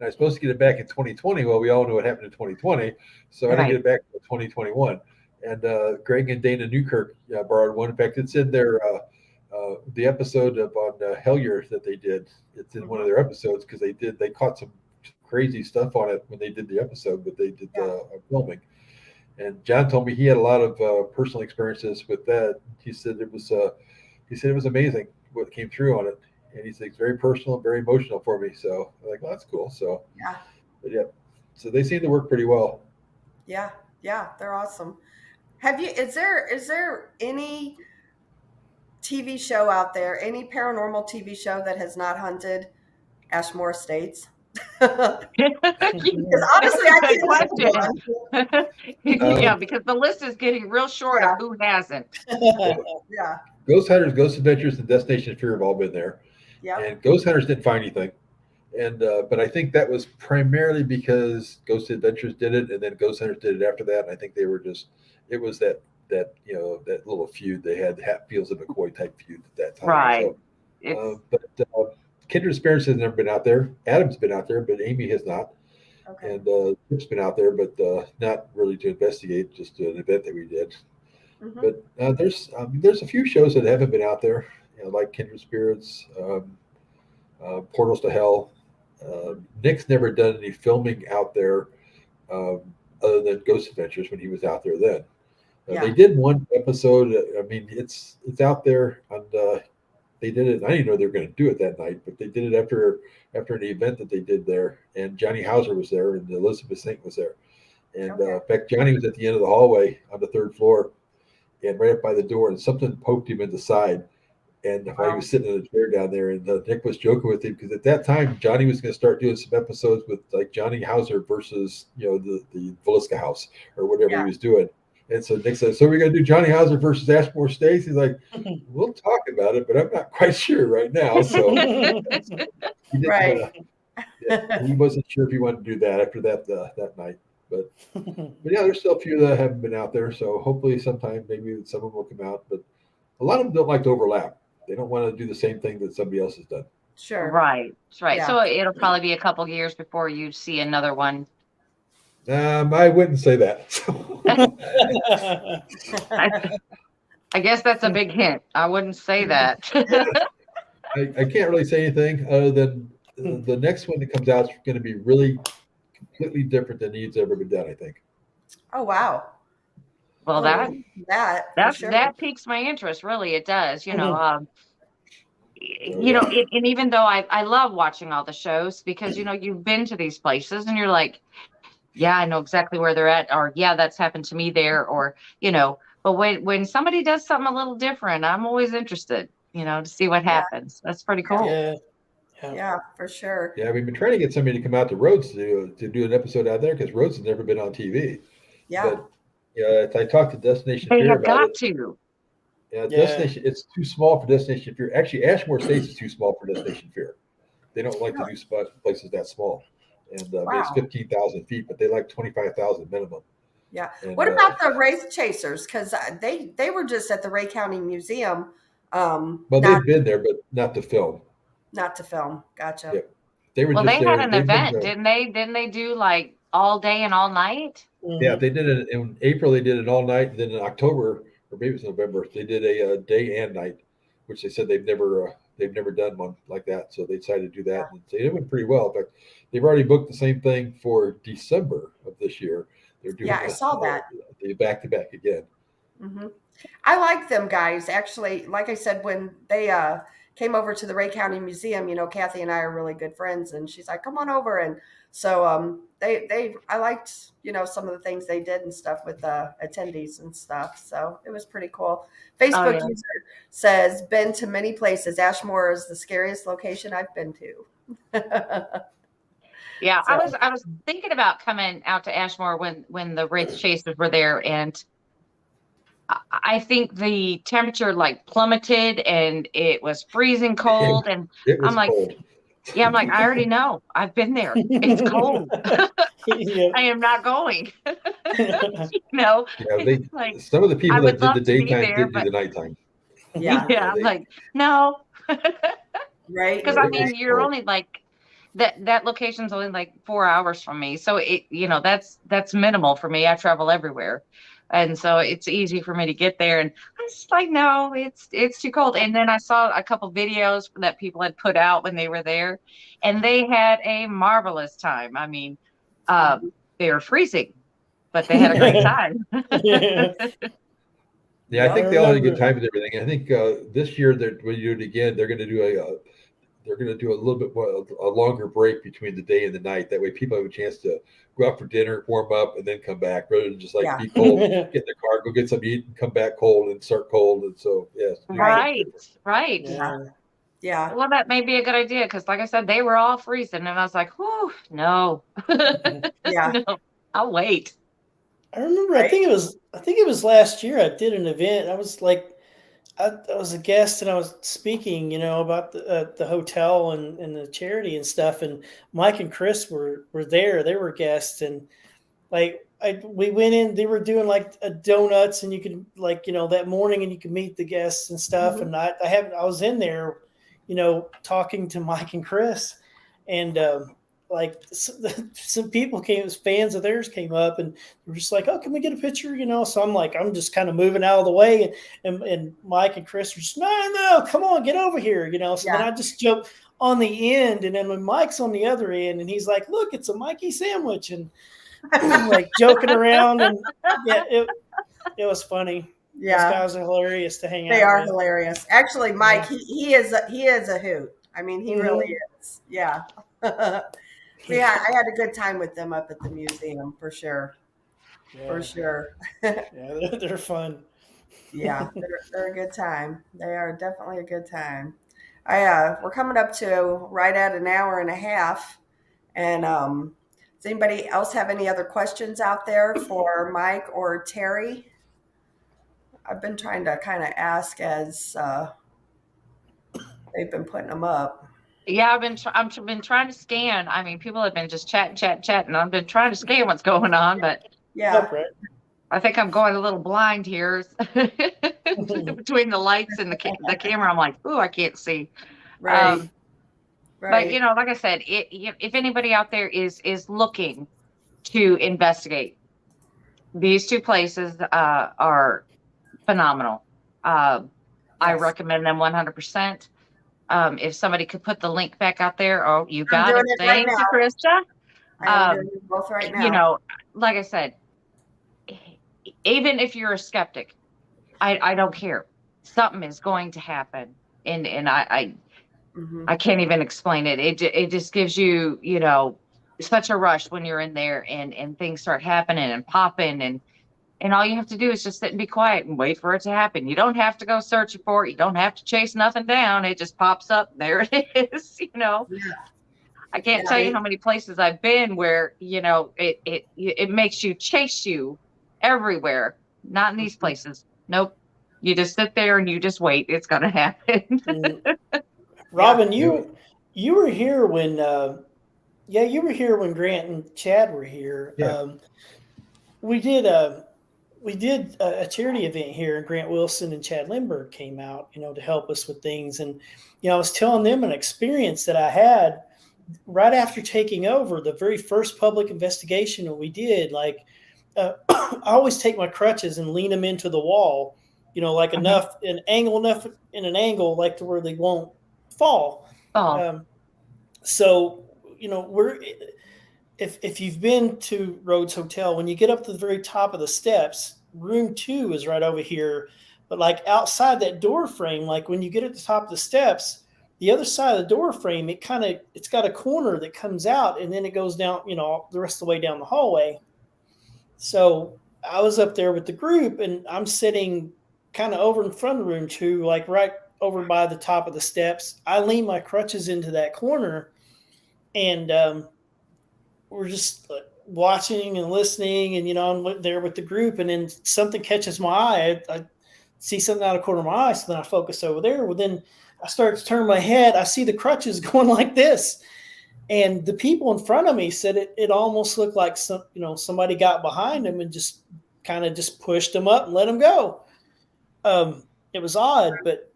I was supposed to get it back in 2020. Well, we all know what happened in 2020, so I didn't get it back in 2021. And Greg and Dana Newkirk borrowed one. In fact, it's in their the episode on Hellier that they did. It's in one of their episodes because they caught some crazy stuff on it when they did the episode, but they did filming. And John told me he had a lot of personal experiences with that. He said it was amazing what came through on it, and he said it's very personal, very emotional for me. So I'm like, well, that's cool. So so they seem to work pretty well. Yeah, they're awesome. Is there any TV show out there, any paranormal TV show that has not hunted Ashmore Estates? Because honestly, I think yeah, because the list is getting real short of who hasn't. Yeah. Ghost Hunters, Ghost Adventures, and Destination of Fear have all been there. Yeah. And Ghost Hunters didn't find anything. And but I think that was primarily because Ghost Adventures did it, and then Ghost Hunters did it after that. And I think they were it was that little feud they had, Hatfields and McCoy type feud at that time. Right. So, but Kindred Spirits has never been out there. Adam's been out there, but Amy has not. Okay. And Chip's been out there, but not really to investigate, just an event that we did. Mm-hmm. But there's a few shows that haven't been out there, like Kindred Spirits, Portals to Hell. Nick's never done any filming out there other than Ghost Adventures when he was out there then. They did one episode. I mean, it's out there, and they did it. I didn't know they were going to do it that night, but they did it after an event that they did there. And Johnny Hauser was there, and Elizabeth Saint was there. And in fact, Johnny was at the end of the hallway on the third floor, and right up by the door, and something poked him in the side. And while he was sitting in a chair down there, and Nick was joking with him because at that time Johnny was going to start doing some episodes with like Johnny Hauser versus the Velisca House or whatever he was doing. And so Nick said, "So we're going to do Johnny Hauser versus Ashmore Estates?" He's like, "We'll talk about it, but I'm not quite sure right now." So he wasn't sure if he wanted to do that after that night. But yeah, there's still a few that haven't been out there. So hopefully sometime maybe some of them will come out. But a lot of them don't like to overlap. They don't want to do the same thing that somebody else has done. Sure. Right. Yeah. So it'll probably be a couple years before you see another one. I wouldn't say that. I guess that's a big hint. I wouldn't say that. I can't really say anything other than the next one that comes out is going to be really completely different than needs ever been done, I think. Oh, wow. Well, that piques my interest. Really, it does. And even though I love watching all the shows because you've been to these places and you're like, yeah, I know exactly where they're at, or yeah, that's happened to me there, or But when somebody does something a little different, I'm always interested, to see what happens. That's pretty cool. Yeah, for sure. Yeah, we've been trying to get somebody to come out to Rhodes to do an episode out there because Rhodes has never been on TV. Yeah. But I talked to Destination They Fear have about got it. to. Yeah, destination. It's too small for destination fear. Actually, Ashmore Estates is too small for destination fear. They don't like to do places that small. And I mean, it's 15,000 feet, but they like 25,000 minimum. Yeah. And, what about the race chasers? Because they were just at the Ray County Museum. Well, they've been there, but not to film. Not to film. Gotcha. Yeah. They were Well, just they there. had an event, didn't they? Didn't they do like all day and all night? Yeah, they did it in April. They did it all night. And then in October, or maybe it was November, they did a day and night, which they said they've never done one like that. So they decided to do that, and it went pretty well. In fact, they've already booked the same thing for December of this year. They're doing I saw that the back to back again. Mm-hmm. I like them guys. Actually, like I said, when they came over to the Ray County Museum, you know, Kathy and I are really good friends, and she's like, "Come on over." And so I liked, you know, some of the things they did and stuff with the attendees and stuff. So it was pretty cool. Facebook user says, "Been to many places. Ashmore is the scariest location I've been to." Yeah, so. I was thinking about coming out to Ashmore when the race chasers were there, and I think the temperature like plummeted and it was freezing cold, and I'm like, cold. Yeah, I'm like, I already know. I've been there. It's cold. I am not going. You know, yeah, like, some of the people that did the daytime didn't do the nighttime. Yeah, I'm like, no, right? Because I mean, you're only like that location's only like 4 hours from me, so it, you know, that's minimal for me. I travel everywhere. And so it's easy for me to get there. And I was just like, no, it's too cold. And then I saw a couple videos that people had put out when they were there, and they had a marvelous time. I mean, they were freezing, but they had a great time. Yeah, I think they all had a good time with everything. I think this year when you do it again, they're going to do a little bit more, a longer break between the day and the night. That way people have a chance to go out for dinner, warm up, and then come back, rather than just like be cold, get in the car, go get something to eat, and come back cold and start cold. And so, yes. Right. Yeah. Well, that may be a good idea, because like I said, they were all freezing, and I was like, whew, no. No, I'll wait. I remember, I think it was last year I did an event. I was like, I was a guest, and I was speaking, you know, about the hotel and the charity and stuff. And Mike and Chris were there. They were guests, and like we went in. They were doing like donuts, and you could, like, you know, that morning, and you could meet the guests and stuff. Mm-hmm. And I was in there, you know, talking to Mike and Chris, and like some people fans of theirs came up, and were just like, "Oh, can we get a picture?" You know, so I'm just kind of moving out of the way, and Mike and Chris were just, no, come on, get over here, you know. So then I just jumped on the end, and then when Mike's on the other end, and he's like, "Look, it's a Mikey sandwich," and like joking around, and it was funny. Yeah, those guys are hilarious to hang out. They are hilarious. Actually, Mike, he is a hoot. I mean, he really is. Yeah. Yeah, I had a good time with them up at the museum for sure. Yeah. For sure. Yeah, they're fun. Yeah, they're a good time. They are definitely a good time. We're coming up to right at an hour and a half. And does anybody else have any other questions out there for Mike or Terry? I've been trying to kind of ask as they've been putting them up. Yeah, I've been trying to scan. I mean, people have been just chatting. I've been trying to scan what's going on, but yeah, I think I'm going a little blind here between the lights and the camera. I'm like, ooh, I can't see. Right. But you know, like I said, if anybody out there is looking to investigate, these two places are phenomenal. Yes. I recommend them 100%. If somebody could put the link back out there, you got it. Thank you, Krista. I'm doing it both right now. You know, like I said, even if you're a skeptic, I don't care. Something is going to happen, and I can't even explain it. It just gives you, you know, such a rush when you're in there, and things start happening and popping, and all you have to do is just sit and be quiet and wait for it to happen. You don't have to go searching for it. You don't have to chase nothing down. It just pops up. There it is. You know, I can't tell you how many places I've been where, you know, it makes you chase you everywhere. Not in these places. Nope. You just sit there and you just wait. It's going to happen. Robbin, you were here when you were here when Grant and Chad were here. Yeah. We did a charity event here, and Grant Wilson and Chad Lindbergh came out, to help us with things. And I was telling them an experience that I had right after taking over, the very first public investigation that we did. Like, I always take my crutches and lean them into the wall, like enough in an angle, like to where they won't fall. Oh. So if you've been to Rhodes Hotel, when you get up to the very top of the steps, room 2 is right over here. But like outside that door frame, like when you get at the top of the steps, the other side of the door frame, it's got a corner that comes out, and then it goes down, the rest of the way down the hallway. So I was up there with the group, and I'm sitting kind of over in front of room 2, like right over by the top of the steps. I lean my crutches into that corner, and we're just watching and listening, and I'm there with the group, and then something catches my eye. I see something out of the corner of my eye, so then I focus over there. Well, then I start to turn my head. I see the crutches going like this, and the people in front of me said it almost looked like somebody got behind them and just kind of just pushed them up and let them go. It was odd, but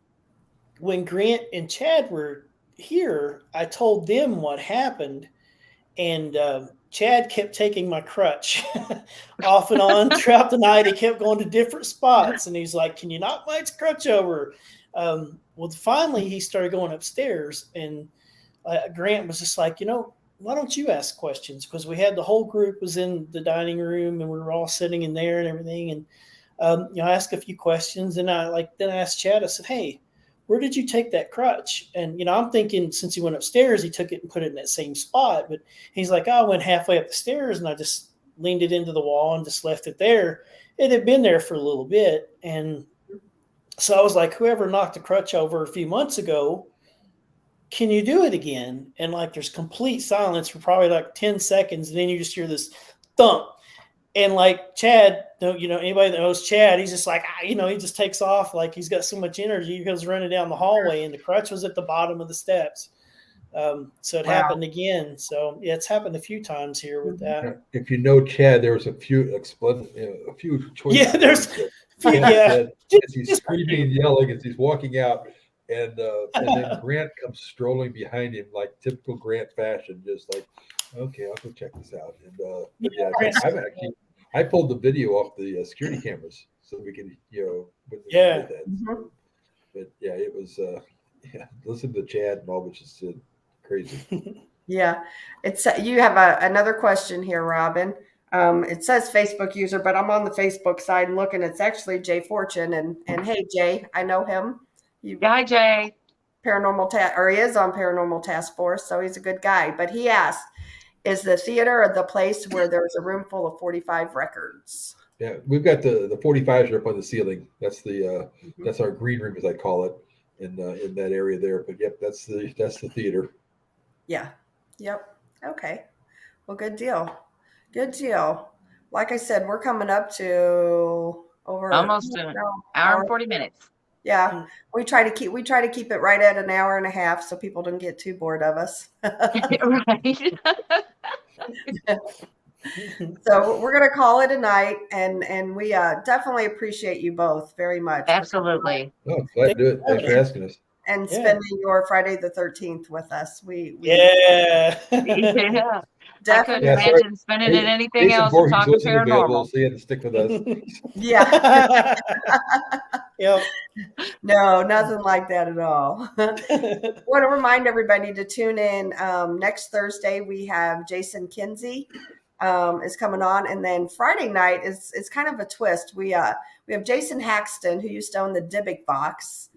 when Grant and Chad were here, I told them what happened, and Chad kept taking my crutch off and on throughout the night. He kept going to different spots, and he's like, "Can you knock my crutch over?" Well, finally, he started going upstairs, and Grant was just like, why don't you ask questions? Because we had the whole group was in the dining room, and we were all sitting in there and everything. And I asked a few questions, and then I asked Chad. I said, "Hey, where did you take that crutch?" And I'm thinking since he went upstairs, he took it and put it in that same spot. But he's like, "Oh, I went halfway up the stairs, and I just leaned it into the wall and just left it there." It had been there for a little bit, and so I was like, "Whoever knocked the crutch over a few months ago, can you do it again?" And like, there's complete silence for probably like 10 seconds. And then you just hear this thump. And like Chad, anybody that knows Chad, he's just like, he just takes off. Like he's got so much energy. He goes running down the hallway, and the crutch was at the bottom of the steps. So it happened again. So yeah, it's happened a few times here with that. If you know Chad, there was a few choices. Yeah, there's as he's screaming and yelling as he's walking out, and then Grant comes strolling behind him like typical Grant fashion, just like, "Okay, I'll go check this out." And I pulled the video off the security cameras so we can when we did that. Mm-hmm. But yeah, it was listen to Chad and all, which is crazy. Yeah, it's you have another question here, Robbin. It says Facebook user, but I'm on the Facebook side and looking. It's actually Jay Fortune, and hey Jay, I know him. Hi Jay. He is on Paranormal Task Force, so he's a good guy. But he asked, "Is the theater the place where there's a room full of 45 records?" Yeah, we've got the 45s are up on the ceiling. That's the that's our green room, as I call it, in that area there. But yep, that's the theater. Yeah. Yep. Okay. Well, good deal. Good deal. Like I said, we're coming up to over almost an hour and 40 minutes. Yeah, we try to keep it right at an hour and a half so people don't get too bored of us. Right. So we're going to call it a night, and we definitely appreciate you both very much. Absolutely. Oh, glad to do it. Thanks for asking us. And spending your Friday the 13th with us. Yeah. I couldn't imagine spending it anything else and talking paranormal. So you had to stick with us. Yeah. Yep. No, nothing like that at all. Want to remind everybody to tune in next Thursday. We have Jason Kinsey is coming on, and then Friday night is kind of a twist. We have Jason Haxton, who used to own the Dybbuk box.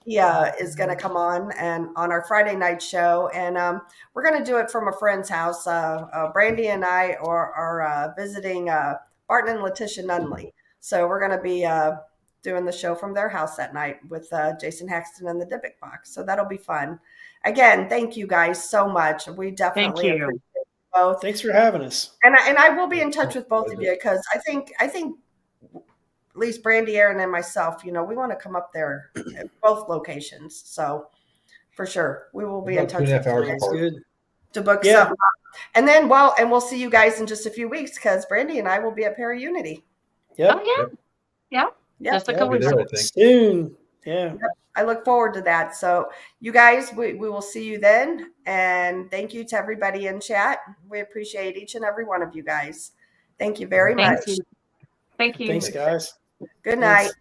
He is going to come on our Friday night show, and we're going to do it from a friend's house. Brandy and I are visiting Barton and Letitia Nunley, so we're going to be doing the show from their house that night with Jason Haxton and the Dybbuk box. So that'll be fun. Again, thank you guys so much. We definitely appreciate you both. Thanks for having us. And I will be in touch with both of you, because I think at least Brandy, Aaron, and myself, we want to come up there at both locations. So for sure, we will be in About touch 2.5 with you hours guys apart. Good. to book Yeah. something up. And then, and we'll see you guys in just a few weeks because Brandy and I will be at Para Unity. Yep. Oh yeah. Yep. Yeah. Yep. Just a Yeah, I'll be there, I think. soon. Yeah. I look forward to that. So you guys, we will see you then. And thank you to everybody in chat. We appreciate each and every one of you guys. Thank you very Thank much. you. Thank you. Thanks, guys. Good Thanks. night.